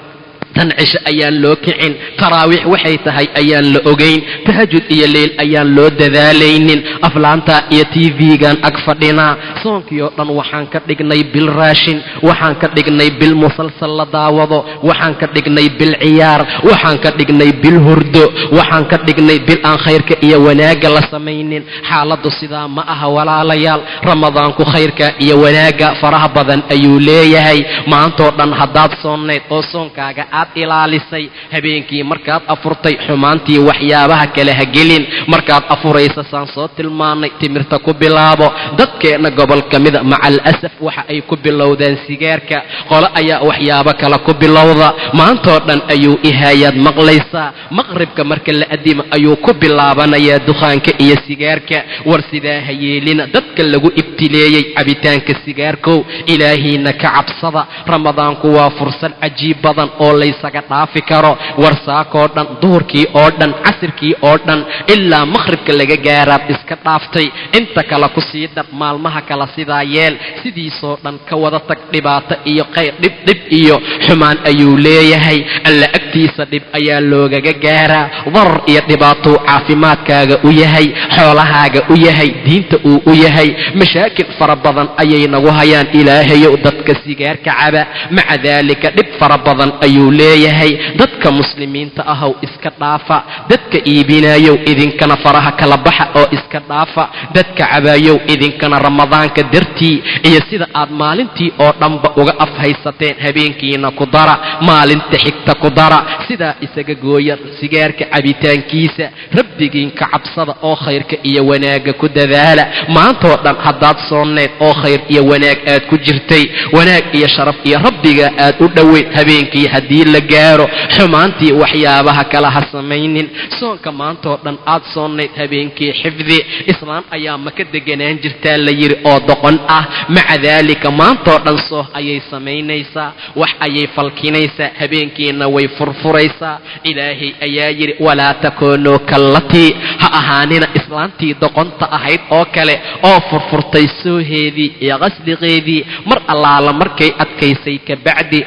tan cisho ayaan loo kicin, taraawiix waxay tahay ayaan la ogayn, tahajud iyo leyl ayaan loo dadaalaynin. aflaanta iyo tv-gan ag fadhinaa. soonkii oo dhan waxaan ka dhignay bil raashin, waxaan ka dhignay bil musalsal la daawado, waxaan ka dhignay bil ciyaar, waxaan ka dhignay bil hurdo, waxaan ka dhignay bil aan khayrka iyo wanaagga la samaynin. xaaladdu sidaa ma aha walaalayaal. ramadaanku khayrka iyo wanaagga faraha badan ayuu leeyahay. maantoo dhan haddaad soonnayd oo soonkaaga aad ilaalisay, habeenkii markaad afurtay xumaantii waxyaabaha kale ha gelin. markaad afuraysa saan soo tilmaanay timirta ku bilaabo. dadkeenna gobol ka mida macal asaf waxa ay ku bilowdaan sigaarka, qolo ayaa waxyaabo kale ku bilowda. maantoo dhan ayuu ihaayaad maqlaysaa. maqribka marka la adimo ayuu ku bilaabanayaa dukhaanka iyo sigaarka. war sidaa ha yeelina, dadka lagu ibtileeyey cabitaanka sigaarkow ilaahiina ka cabsada. ramadaanku waa fursad cajiib badan oo laysaga dhaafi karo warsaakoo dhan duhurkii oo dhan casirkii oo dhan ilaa maqhribka laga gaaraad iska dhaaftay inta kale ku sii dhab maalmaha kale sidaa yeel sidiisoo dhan ka wada tag dhibaato iyo qayr dhib iyo xumaan ayuu leeyahay alla agtiisa dhib ayaa loogaga gaaraa darar iyo dhibaatou caafimaadkaaga u yahay xoolahaaga u yahay diinta uu u yahay mashaakil fara badan ayay nagu hayaan ilaahayow dadka sigaarka caba maca daalika dhib fara badan ayuu leeyahay dadka muslimiinta ahow iska dhaafa dadka iibinayow idinkana faraha kala baxa oo iska dhaafa dadka cabayow idinkana ramadaanka dartii iyo sida aad maalintii oo dhanba uga afhaysateen habeenkiina ku dara maalinta xigta ku dara sidaa isaga gooya sigaarka cabitaankiisa rabbigiinka cabsada oo khayrka iyo wanaagga ku dadaala maantoo dhan haddaad sooneed oo khayr iyo wanaag aad ku jirtay wanaag iyo sharaf iyo rabbiga aad u dhoweyd habeenkii haddii la gaaro xumaantii waxyaabaha kale ha samaynin soonka maantoo dhan aad soonayd habeenkii xifdi islaam ayaa maka deganaan jirtaa la yidhi oo doqon ah maca daalika maantoo dhan sooh ayay samaynaysaa wax ayay falkinaysaa habeenkiina way furfuraysaa ilaahay ayaa yidhi walaa takuunuu kallatii ha ahaanina islaantii doqonta ahayd oo kale oo furfurtay sooheedii iyo qasdiqeedii mar allaala markay adkaysay ka bacdi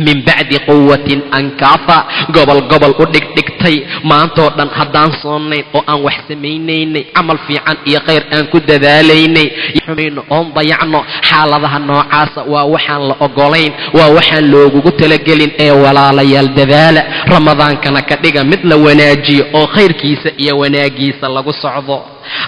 min bacdi quwatin ankaafa gobol u dhigtay maantoo dhan haddaan soonayn oo aan wax samaynaynay camal fiican iyo khayr aan ku dadaalaynay xumayno oon dayacno xaaladaha noocaasa waa waxaan la ogolayn waa waxaan loogugu talagelin ee walaalayaal dadaala ramadaankana ka dhiga mid la wanaajiyo oo khayrkiisa iyo wanaagiisa lagu socdo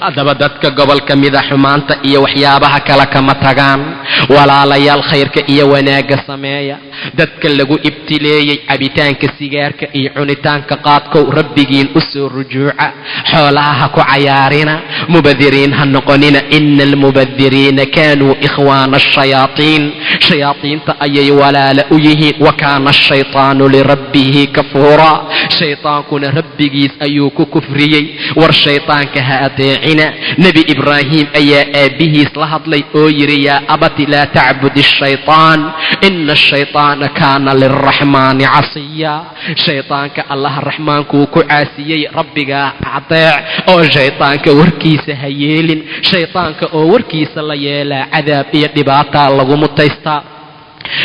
haddaba dadka gobolka mida xumaanta iyo waxyaabaha kale kama tagaan walaalayaal khayrka iyo wanaagga sameeya dadka lagu ibtileeyey cabitaanka sigaarka iyo cunitaanka qaadkow rabbigiin u soo rujuuca xoolaha ha ku cayaarina mubadiriin ha noqonina ina almubadiriina kaanuu ikhwaana ashayaatiin shayaadiinta ayay walaala u yihiin wa kaana ashaytaanu lirabbihi kafuura shaytaankuna rabbigiis ayuu ku kufriyey war shaytaanka ha adeecina nebi ibraahim ayaa aabbihiis la hadlay oo yidhi yaa abati laa tacbud ashaytaan ina ashaytaana kaana lilraxmaani casiya shaytaanka allaha raxmaankuu ku caasiyey rabbigaa adeec oo shaytaanka warkiisa ha yeelin shaytaanka oo warkiisa la yeelaa cadaab iyo dhibaataa lagu mutaystaa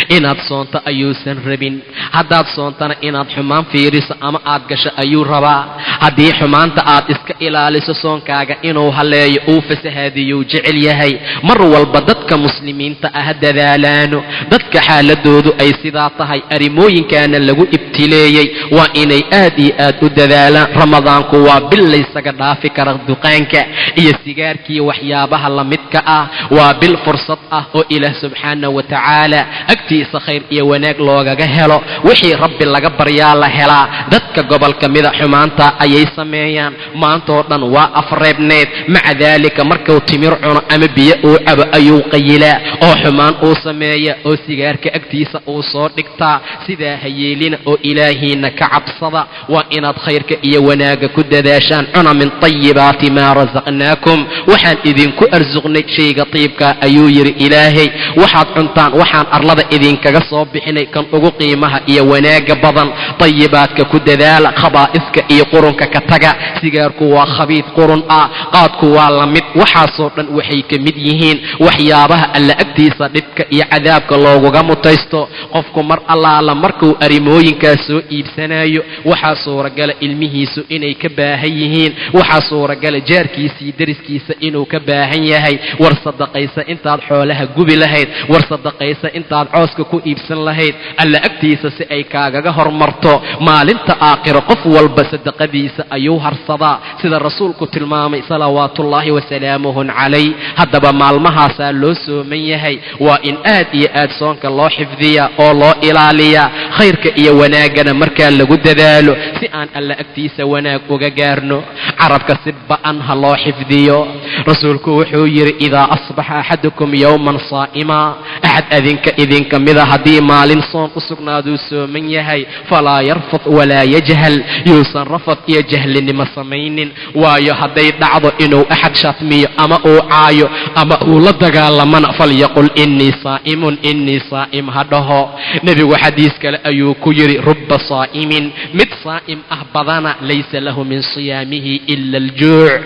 inaad soonto ayuusan rabin haddaad soontana inaad xumaan fiiriso ama aad gasho ayuu rabaa haddii xumaanta aad iska ilaaliso soonkaaga inuu haleeyo uu fasahaadiyuu jecel yahay mar walba dadka muslimiinta ah dadaalaano dadka xaaladoodu ay sidaa tahay arrimooyinkaana lagu ibtileeyey waa inay aad iyo aad u dadaalaan ramadaanku waa bil laysaga dhaafi kara duqaanka iyo sigaarkii waxyaabaha la midka ah waa bil fursad ah oo ilaah subxaana wa tacaala agtiisa khayr iyo wanaag loogaga helo wixii rabbi laga baryaa la helaa dadka gobolka mida xumaanta ayay sameeyaan maantoo dhan waa afreebneed maca daalika markuu timir cuno ama biyo uu cabo ayuu qayilaa oo xumaan uu sameeya oo sigaarka agtiisa uu soo dhigtaa sidaa ha yeelina oo ilaahiina ka cabsada waa inaad khayrka iyo wanaagga ku dadaashaan cuna min tayibaati maa rasaqnaakum waxaan idinku arsuqnay shayga tiibkaa ayuu yidhi ilaahay waxaad cuntaan waxaan arlada idinkaga soo bixinay kan ugu qiimaha iyo wanaagga badan tayibaadka ku dadaala khabaa'ifka iyo qurunka ka taga sigaarku waa khabiid qurun ah qaadku waa la mid waxaasoo dhan waxay ka mid yihiin waxyaabaha alla agtiisa dhibka iyo cadaabka looguga mutaysto qofku mar allaala markuu arrimooyinkaas soo iibsanayo waxaa suuragala ilmihiisu inay ka baahan yihiin waxaa suuragala jaarkiisii dariskiisa inuu ka baahan yahay war sadaqaysa intaad xoolaha gubi lahayd war sadaqaysa intaad cooska ku iibsan lahayd alla agtiisa si ay kaagaga hormarto maalinta aakhiro qof walba sadaqadiisa ayuu harsadaa sida rasuulku tilmaamay salawaatullaahi wasalaamuhu calayh haddaba maalmahaasaa loo sooman yahay waa in aad iyo aad soonka loo xifdiyaa oo loo ilaaliyaa khayrka iyo wanaaggana markaa lagu dadaalo si aan alla agtiisa wanaag uga gaarno carabka si ba'an ha loo xifdiyo. rasuulku wuxuu yidhi idaa asbaxa axadukum yowman saa'ima, axad idinka mida haddii maalin soon u sugnaaduu sooman yahay, falaa yarfud walaa yajhal, yuusan rafad iyo jahlinimo samaynin. waayo hadday dhacdo inuu axad shatmiyo ama uu caayo ama uu la dagaalamana falyaqul innii saa'imun, innii saa'im ha dhaho. nebigu xadiis kale ayuu ku yidhi rubba saa'imin, mid saa'im ah badana laysa lahu min siyaamihi ila aljuuc,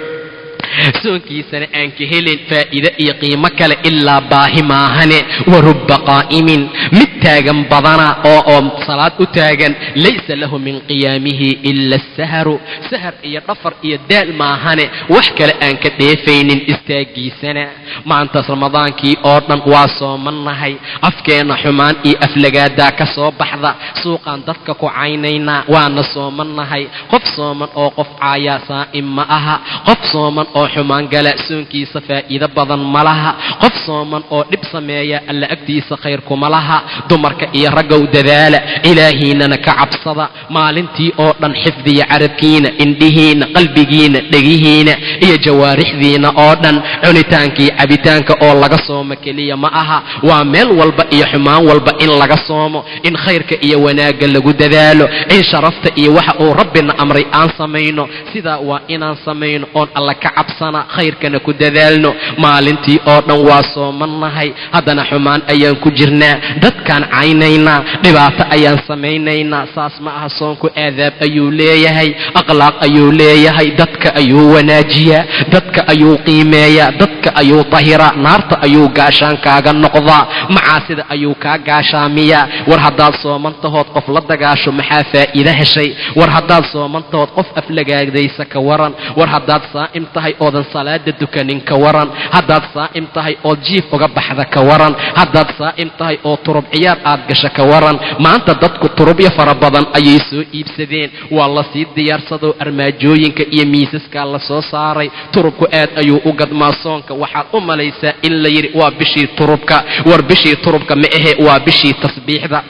soonkiisana aan ka helin faa'iide iyo qiimo kale ilaa baahi maahane. wa rubba qaa'imin, mid taagan badana oo salaad u taagan, laysa lahu min qiyaamihi ila asaharu, sahar iyo dhafar iyo daal maahane wax kale aan ka dheefaynin istaagiisana. maantaas ramadaankii oo dhan waa soomannahay, afkeenna xumaan iyo aflagaadaa ka soo baxda, suuqaan dadka ku caynaynaa, waana soomannahay. qof sooman oo qof caayaa saa'im ma aha. qof sooman oo xumaan gala soonkiisa faa'iido badan ma laha. qof sooman oo dhib sameeya alla agtiisa khayr kuma laha. dumarka iyo raggow dadaala, ilaahiinana ka cabsada. maalintii oo dhan xifdiya carabkiina, indhihiina, qalbigiina, dhegihiina iyo jawaarixdiina oo dhan. cunitaankii cabitaanka oo laga soomo keliya ma aha, waa meel walba iyo xumaan walba in laga soomo, in khayrka iyo wanaagga lagu dadaalo, in sharafta iyo waxa uu rabbina amray aan samayno. sidaa waa inaan samayno oon alla ka cabsana, khayrkana ku dadaalno. maalintii oo dhan waa soomannahay, haddana xumaan ayaan ku jirnaa, dadkaan caynaynaa, dhibaato ayaan samaynaynaa. saas ma aha. soonku aadaab ayuu leeyahay, akhlaaq ayuu leeyahay, dadka ayuu wanaajiyaa, dadka ayuu qiimeeyaa, dadka ayuu tahiraa, naarta ayuu gaashaankaaga noqdaa, macaasida ayuu kaa gaashaamiyaa. war haddaad soomantahood qof la dagaasho maxaa faa'iide heshay? war haddaad soomantahood qof aflagaadaysa ka waran? war haddaad saa'im tahay oodan salaada dukanin ka waran? haddaad saa'im tahay ood jiif uga baxda ka waran? haddaad saa'im tahay oo turub ciyaar aad gasho ka waran? maanta dadku turubyo fara badan ayay soo iibsadeen, waa la sii diyaarsadoo armaajooyinka iyo miisaskaa la soo saaray. turubku aad ayuu u gadmaa soonka. waxaad u malaysaa in la yidhi waa bishii turubka. war bishii turubka ma ahe, waa bishii tasbiixda.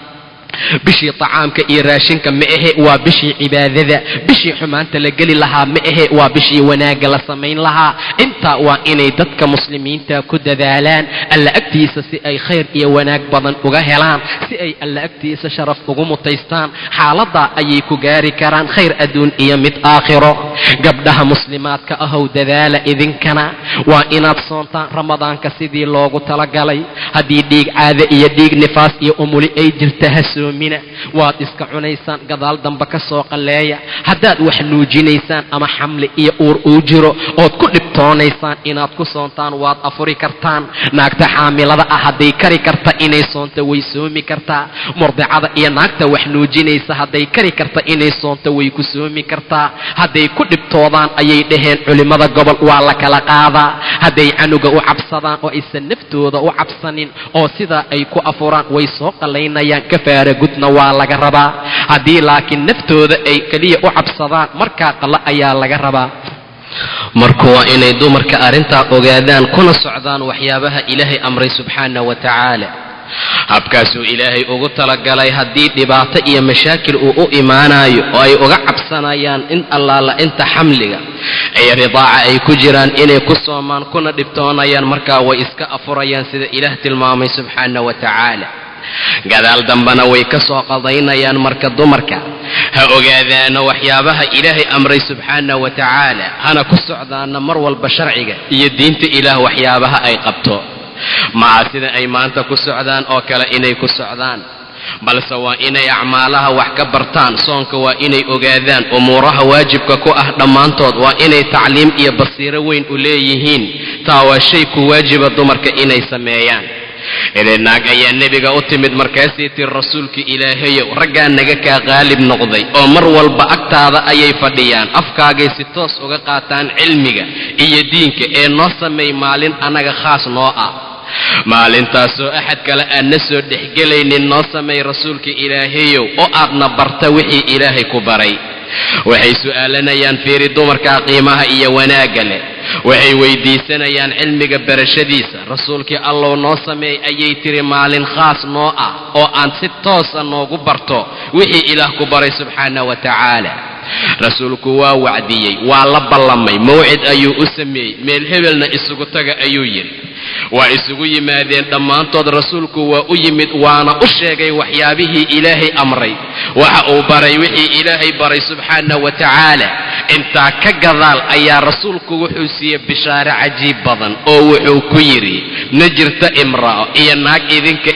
bishii طacaamka iyo raashinka ma ahe, waa bishii cibaadada. bishii xumaanta la geli lahaa ma ahe, waa bishii wanaagga la samayn lahaa. intaa waa inay dadka muslimiinta ku dadaalaan alla agtiisa si ay khayr iyo wanaag badan uga helaan, si ay alla agtiisa sharaf ugu mutaystaan. xaaladaa ayay ku gaari karaan khayr adduun iyo mid aakhiro. gabdhaha muslimaadka ahow dadaala idinkana, waa inaad soontaan ramadaanka sidii loogu talagalay. haddii dhiig caade iyo dhiig nifaas iyo umuli ay jirta ha soomina, waad iska cunaysaan, gadaal damba ka soo qalleeya. haddaad wax nuujinaysaan ama xamli iyo uur uu jiro ood ku dhibtoonaysaan inaad ku soontaan, waad afuri kartaan. naagta xaamilada ah hadday kari karta inay soonto way soomi kartaa. murdicada iyo naagta wax nuujinaysa hadday kari karta inay soonto way ku soomi kartaa. hadday ku dhibtoodaan ayay dhaheen culimmada gobol waa la kala qaadaa. hadday canuga u cabsadaan oo aysan naftooda u cabsanin oo sidaa ay ku afuraan way soo qallaynayaan, kafaara gudna waa laga rabaa. haddii laakiin naftooda ay keliya u cabsadaan, markaa qalla ayaa laga rabaa. marka waa inay dumarka arrintaa ogaadaan kuna socdaan waxyaabaha ilaahay amray subxaana wa tacaala. habkaasuu ilaahay ugu talagalay haddii dhibaato iyo mashaakil uu u imaanayo oo ay uga cabsanayaan in allaala inta xamliga iyo ridaaca ay ku jiraan inay ku soomaan kuna dhibtoonayaan, markaa way iska afurayaan sida ilaah tilmaamay subxaana wa tacaala. gadaal dambana way ka soo qadaynayaan. marka dumarka ha ogaadaana waxyaabaha ilaahay amray subxaana wa tacaala, hana ku socdaana mar walba sharciga iyo diinta ilaah waxyaabaha ay qabto. maca sida ay maanta ku socdaan oo kale inay ku socdaan, balse waa inay acmaalaha wax ka bartaan. soonka waa inay ogaadaan umuuraha waajibka ku ah dhammaantood, waa inay tacliim iyo basiiro weyn u leeyihiin. taa waa shay ku waajiba dumarka inay sameeyaan. naag ayaa nebiga u timid, markaasay tiri rasuulka ilaahayow, raggaa naga kaa qaalib noqday oo mar walba agtaada ayay fadhiyaan, afkaagay si toos uga qaataan cilmiga iyo diinka, ee noo sameey maalin annaga khaas noo ah. maalintaasoo axad kale aan na soo dhexgelaynin noo sameey rasuulka ilaahayow, oo aadna barta wixii ilaahay ku baray. waxay su'aalanayaan fiiri dumarka qiimaha iyo wanaagga leh, waxay weydiisanayaan cilmiga barashadiisa. rasuulkii allow noo sameey ayay tiri maalin khaas noo ah oo aan si toosa noogu barto wixii ilaah ku baray subxaana wa tacaala. rasuulku waa wacdiyey waa la ballamay mawcid ayuu u sameeyey meel hebelna isugu taga ayuu yidhi waa isugu yimaadeen dhammaantood rasuulku waa u yimid waana u sheegay waxyaabihii ilaahay amray waxa uu baray wixii ilaahay baray subxaanahu wa tacaala intaa ka gadaal ayaa rasuulku wuxuu siiyey bishaare cajiib badan oo wuxuu ku yidhi ma jirta imra'o iyo naag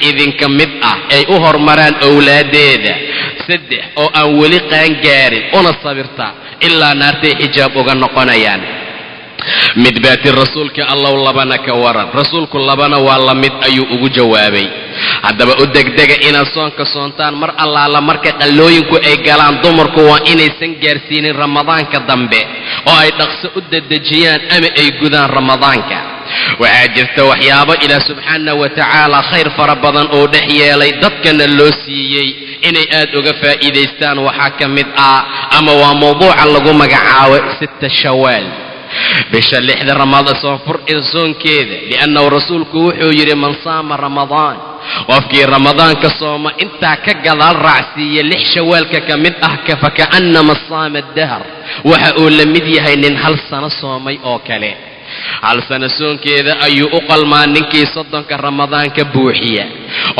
idinka mid ah ay u hormaraan owlaadeeda saddex oo aan weli qaangaarin una sabirta ilaa naartay xijaab uga noqonayaan mid baati rasuulka allow labana ka waran rasuulku labana waa la mid ayuu ugu jawaabay haddaba u degdega inaad soonka soontaan mar allaala marka qallooyinku ay galaan dumarku waa inaysan gaarsiinin ramadaanka dambe oo ay dhaqso u dedejiyaan ama ay gudaan ramadaanka waxaa jirta waxyaabo ilaah subxaanahu wa tacaala khayr fara badan oo dhex yeelay dadkana loo siiyey inay aad uga faa'iidaystaan waxaa ka mid ah ama waa mawduuca lagu magacaabo sita shawaal bisha lixda ramadaan soonkeeda liannahu rasuulku wuxuu yidhi man saama ramadaan qofkii ramadaanka sooma intaa ka gadaal raacsiiya lix shawaalka ka mid ah faka'annama saama dahr waxa uu la mid yahay nin hal sano soomay oo kale hal sano soonkeeda ayuu u qalmaa ninkii soddonka ramadaanka buuxiya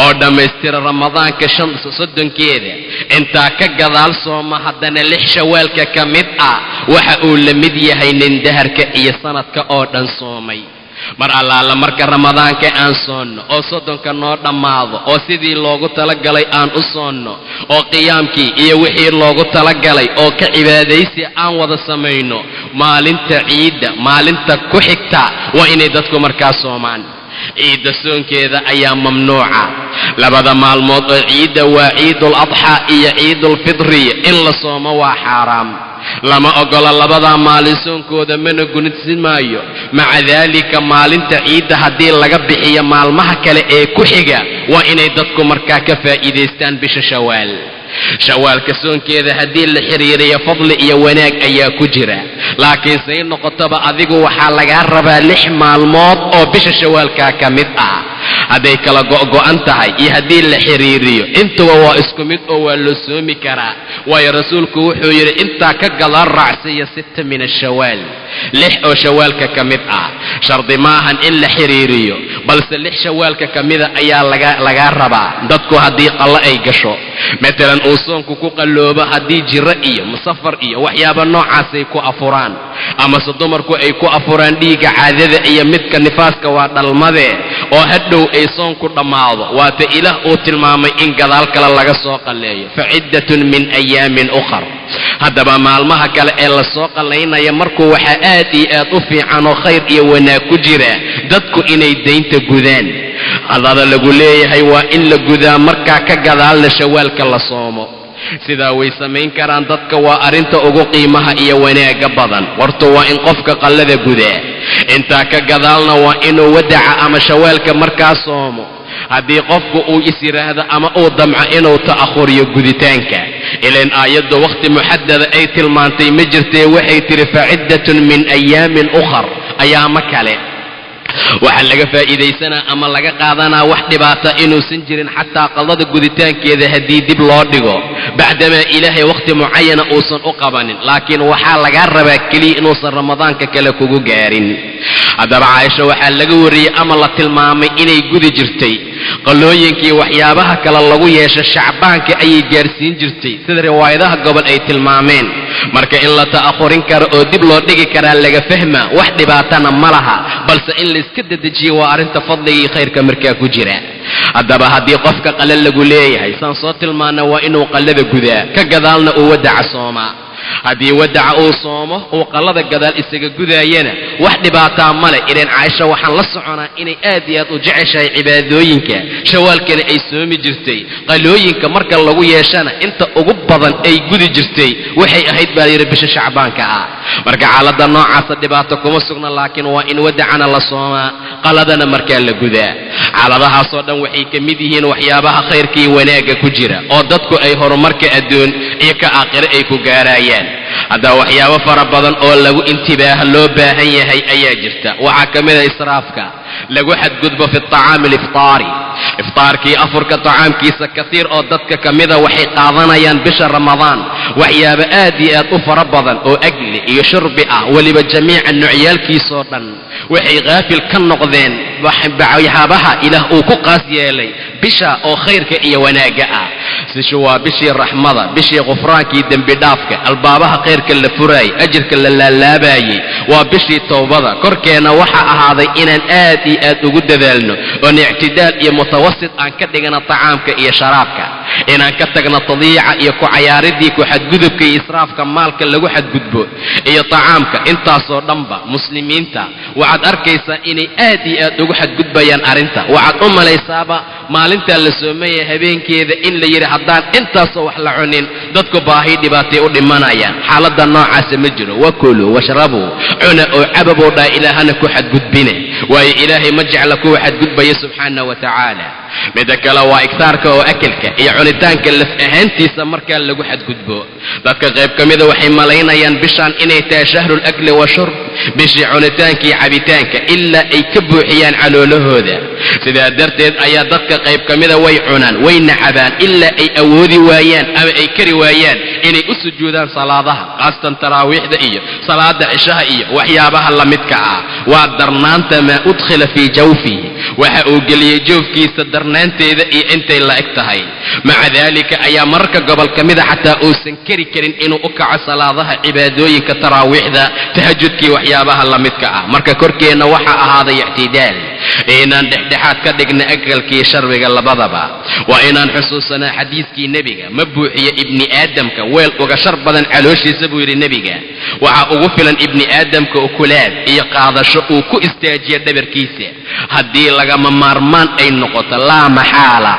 oo dhammaystira ramadaanka soddonkeeda intaa ka gadaal sooma haddana lix shawaalka ka mid ah waxa uu la mid yahay nin daharka iyo sanadka oo dhan soomay mar allaala marka ramadaanka aan soonno oo soddonka noo dhammaado oo sidii loogu talagalay aan u soonno oo qiyaamkii iyo wixii loogu talagalay oo ka cibaadaysi aan wada samayno maalinta ciidda maalinta ku xigta waa inay dadku markaa soomaan ciidda soonkeeda ayaa mamnuuca labada maalmood oo ciidda waa ciidul adxaa iyo ciidul fidri in la soomo waa xaaraam lama ogola labadaa maalin soonkooda mana gunidsi maayo maca daalika maalinta ciidda haddii laga bixiyo maalmaha kale ee ku xiga waa inay dadku markaa ka faa'iidaystaan bisha shawaal shawaalka soonkeeda haddii la xiriiriyo fadli iyo wanaag ayaa ku jira laakiin say noqotaba adigu waxaa lagaa rabaa lix maalmood oo bisha shawaalkaa ka mid ah hadday kala go'go'an tahay iyo haddii la xiriiriyo intuba waa isku mid oo waa loo soomi karaa waayo rasuulku wuxuu yidhi intaa ka gadaal raacsiiya sita min ashawaal lix oo shawaalka ka mid ah shardi maahan in la xiriiriyo balse lix shawaalka ka mida ayaa lagaa rabaa dadku haddii qallo ay gasho matalan uu soonku ku qalloobo haddii jiro iyo musafar iyo waxyaaba noocaasay ku afuraan amase dumarku ay ku afuraan dhiigga caadada iyo midka nifaaska waa dhalmadee oo hadhow ay soonku dhammaado waata ilaah uu tilmaamay in gadaal kale laga soo qalleeyo faciddatun min ayaamin ukhar haddaba maalmaha kale ee la soo qallaynaya markuu waxaa aad iyo aad u fiican oo khayr iyo wanaag ku jira dadku inay daynta gudaan qadada lagu leeyahay waa in la gudaa markaa ka gadaalna shawaalka la soomo sidaa way samayn karaan dadka waa arrinta ugu qiimaha iyo wanaagga badan warto waa in qofka qallada gudaa intaa ka gadaalna waa inuu wadaca ama shawaalka markaa soomo haddii qofku uu is yidhaahdo ama uu damco inuu ta'akhuriyo guditaanka ilaan aayadda wakhti muxadada ay tilmaantay ma jirtee waxay tidhi faciddatun min ayaamin ukhar ayaamo kale waxaa laga faa'iidaysanaa ama laga qaadanaa wax dhibaata inuusan jirin xataa qadada guditaankeeda haddii dib loo dhigo bacdamaa ilaahay wakhti mucayana uusan u qabanin laakiin waxaa lagaa rabaa keliya inuusan ramadaanka kale kugu gaarin haddaba caaisha waxaa laga wariyey ama la tilmaamay inay gudi jirtay qallooyinkii waxyaabaha kale lagu yeesho shacbaanka ayay gaarsiin jirtay sida riwaayadaha gobol ay tilmaameen marka in la ta'akhurin karo oo dib loo dhigi karaa laga fahmaa wax dhibaatana ma laha balse in layska dedejiyo waa arrinta fadliga iyo khayrka markaa ku jira haddaba haddii qofka qalla lagu leeyahay saan soo tilmaana waa inuu qallada gudaa ka gadaalna uu wadaca soomaa haddii wadaca uu soomo uu qallada gadaal isaga gudaayana wax dhibaataa male ilaan caaisha waxaan la soconaa inay aad iyo aad u jeceshahay cibaadooyinka shawaalkana ay soomi jirtay qallooyinka marka lagu yeeshana inta ugu badan ay gudi jirtay waxay ahayd baa layidhi bisha shacbaanka ah marka xaaladda noocaasa dhibaato kuma sugna laakiin waa in wadacana la soomaa qalladana markaa la gudaa xaaladahaasoo dhan waxay ka mid yihiin waxyaabaha khayrka iyo wanaagga ku jira oo dadku ay horumarka adduun iyo ka aakhiro ay ku gaarayaan haddaba waxyaabo fara badan oo lagu intibaaha loo baahan yahay ayaa jirta waxaa ka mid a israafka lagu xadgudbo fi acaami aliftaari iftaarkii afurka tacaamkiisa kasiir oo dadka ka mida waxay qaadanayaan bisha ramadaan waxyaaba aad iyo aad u fara badan oo agli iyo shurbi ah weliba jamiica noocyaalkiisoo dhan waxay qaafil ka noqdeen waxyaabaha ilaah uu ku qaas yeelay bisha oo khayrka iyo wanaagga ah sishu waa bishii raxmada bishii qufraankii dembi dhaafka albaabaha khayrka la furaayay ajirka la laalaabayay waa bishii towbada korkeena waxaa ahaaday inaan aad iyo aad ugu dadaalno oon ictidaal iyo mutawasit aan ka dhigana tacaamka iyo sharaabka inaan ka tagno tadiica iyo ku cayaaridii ku xadgudubka iyo israafka maalka lagu xadgudbo iyo tacaamka intaasoo dhanba muslimiinta waxaad arkaysaa inay aad iyo aad ugu xadgudbayaan arrinta waxaad u malaysaaba maalintaa la soomaya habeenkeeda in la yidhi haddaan intaasoo wax la cunin dadku baahi dhibaatay u dhimanayaan xaaladda noocaasa ma jiro wakuluu washrabuu cuna oo cababoo dhaa ilaahana ku xadgudbine waayo ilaahay ma jecla kuwa xadgudbaya subxaana wa tacaala mida kale waa igtaarka oo akelka iyo cunitaanka laf ahaantiisa markaa lagu xadgudbo dadka qayb ka mida waxay malaynayaan bishaan inay tahay shahrul akli wa shurb bishii cunitaanka iyo cabitaanka ilaa ay ka buuxiyaan caloolahooda sidaa darteed ayaa dadka qayb ka mida way cunaan wayna cabaan ilaa ay awoodi waayaan ama ay kari waayaan inay u sujuudaan salaadaha qaasatan taraawiixda iyo salaada cishaha iyo waxyaabaha la midka ah waa darnaanta maa udkhila fii jawfihi waxa uu geliyey joofkiisa darnaanteeda iyo intay la eg tahay maca daalika ayaa mararka gobol ka mida xataa uusan kari karin inuu u kaco salaadaha cibaadooyinka taraawiixda tahajudkii waxyaabaha la midka ah marka korkeenna waxaa ahaaday ictidaal inaan dhexdhexaad ka dhigna akalkii sharbiga labadaba waa inaan xusuusanaa xadiiskii nebiga ma buuxiyo ibni aadamka weel uga shar badan calooshiisa buu yidhi nebiga waxaa ugu filan ibni aadamka ukulaad iyo qaadasho uu ku istaajiya dhabarkiisa haddii lagama maarmaan ay noqoto laa maxaala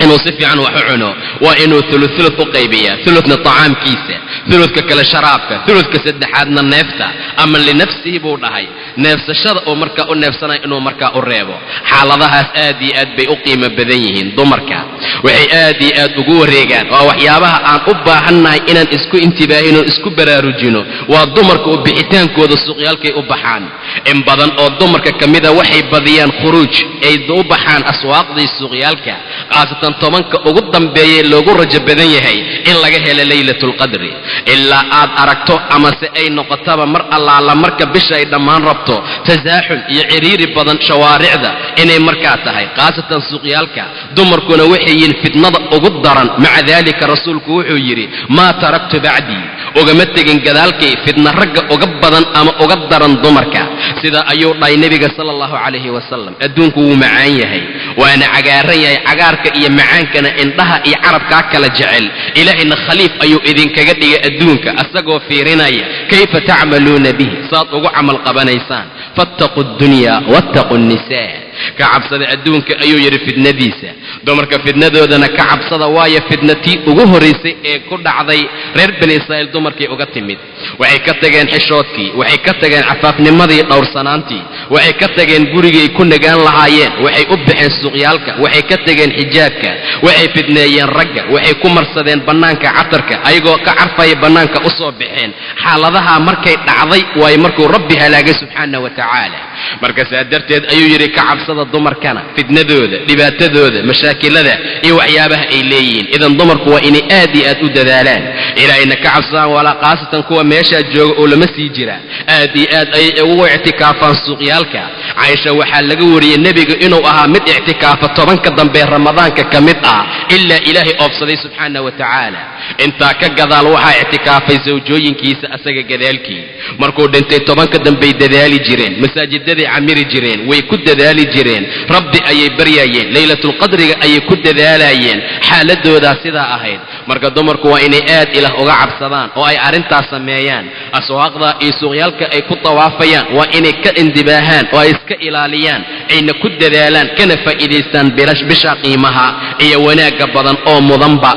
inuu si fiican wax u cuno waa inuu thuluth u qaybiyaa thuluthna tacaamkiisa thuluthka kale sharaabka thuluthka saddexaadna neefta ama linafsihi buu dhahay neefsashada oo markaa u neefsanaya inuu markaa u reebo xaaladahaas aad iyo aad bay u qiimo badan yihiin dumarka waxay aad iyo aad ugu wareegaan waa waxyaabaha aan u baahannahay inaan isku intibaahino isku baraarujino waa dumarka u bixitaankooda suuqyaalkay u baxaan in badan oo dumarka ka mida waxay badiyaan khuruuj ay u baxaan aswaaqdii suuqyaalka qaasatan tobanka ugu dambeeyay loogu rajo badan yahay in laga helo laylatulqadri ilaa aad aragto amase ay noqotaba mar allaala marka bisha ay dhammaan rabto tasaaxul iyo ciriiri badan shawaaricda inay markaa tahay qaasatan suuqyaalka dumarkuna waxay yihiin fitnada ugu daran maca daalika rasuulku wuxuu yidhi maa taraktu bacdii ugama tegin gadaalkay fitna ragga uga badan ama uga daran dumarka sida ayuu dhahay nebiga sala allahu calayhi wasalam adduunku wuu macaan yahay waana cagaaran yahay cagaarka iyo macaankana indhaha iyo carabkaa kala jecel ilaahayna khaliif ayuu idinkaga dhigay adduunka asagoo fiirinaya kayfa tacmaluuna bihi saad ugu camal qabanaysaan fattaquu addunya wattaquu nnisaa ka cabsada adduunka ayuu yidhi fitnadiisa dumarka fitnadoodana ka cabsada waayo fitnatii ugu horraysay ee ku dhacday reer bani israa'iil dumarkay uga timid waxay ka tageen xishoodkii waxay ka tageen cafaafnimadii dhowrsanaantii waxay ka tageen gurigay ku nagaan lahaayeen waxay u baxeen suuqyaalka waxay ka tageen xijaabka waxay fidneeyeen ragga waxay ku marsadeen bannaanka catarka ayagoo ka carfaya bannaanka u soo baxeen xaaladaha markay dhacday waayo markuu rabbi halaagay subxaana wa tacaala marka saa darteed ayuu yidhi ka cabsada dumarkana fitnadooda dhibaatadooda mashaakilada iyo waxyaabaha ay leeyihiin idan dumarku waa inay aad iyo aad u dadaalaan ilaahayna ka cabsadaan walaa qaasatan kuwa meeshaa jooga oo lama sii jira aad iyo aad ayay ugu ictikaafaan suuqyaalka caaisha waxaa laga wariyey nebiga inuu ahaa mid ictikaafa tobanka dambe ramadaanka ka mid ah ilaa ilaahay oobsaday subxaana wa tacaala intaa ka gadaal waxaa ictikaafay sawjooyinkiisa asaga gadaalkii markuu dhintay tobanka dambey dadaali jireen masaajidaday camiri jireen way ku dadaali jireen rabbi ayay baryayeen laylatulqadriga ayay ku dadaalayeen xaaladoodaa sidaa ahayd marka dumarku waa inay aad ilaah uga cabsadaan oo ay arrintaas sameeyaan aswaaqda iyo suuqyaalka ay ku tawaafayaan waa inay ka indibaahaan oo ay iska ilaaliyaan ayna ku dadaalaan kana faa'iidaystaan bisha qiimaha iyo wanaagga badan oo mudanba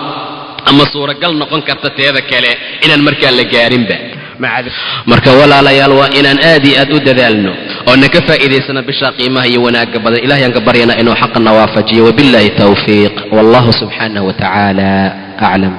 ama suuragal noqon karta teeda kale inaan markaa la gaarinba marka walaalayaal waa inaan aad iyo aad u dadaalno oo na ka faa'iidaysano bisha qiimaha iyo wanaagga badan ilaahay aan ka baryana inuu xaqna waafajiyo wabillahi tawfiiq wallahu subxaanahu wa tacaala aclam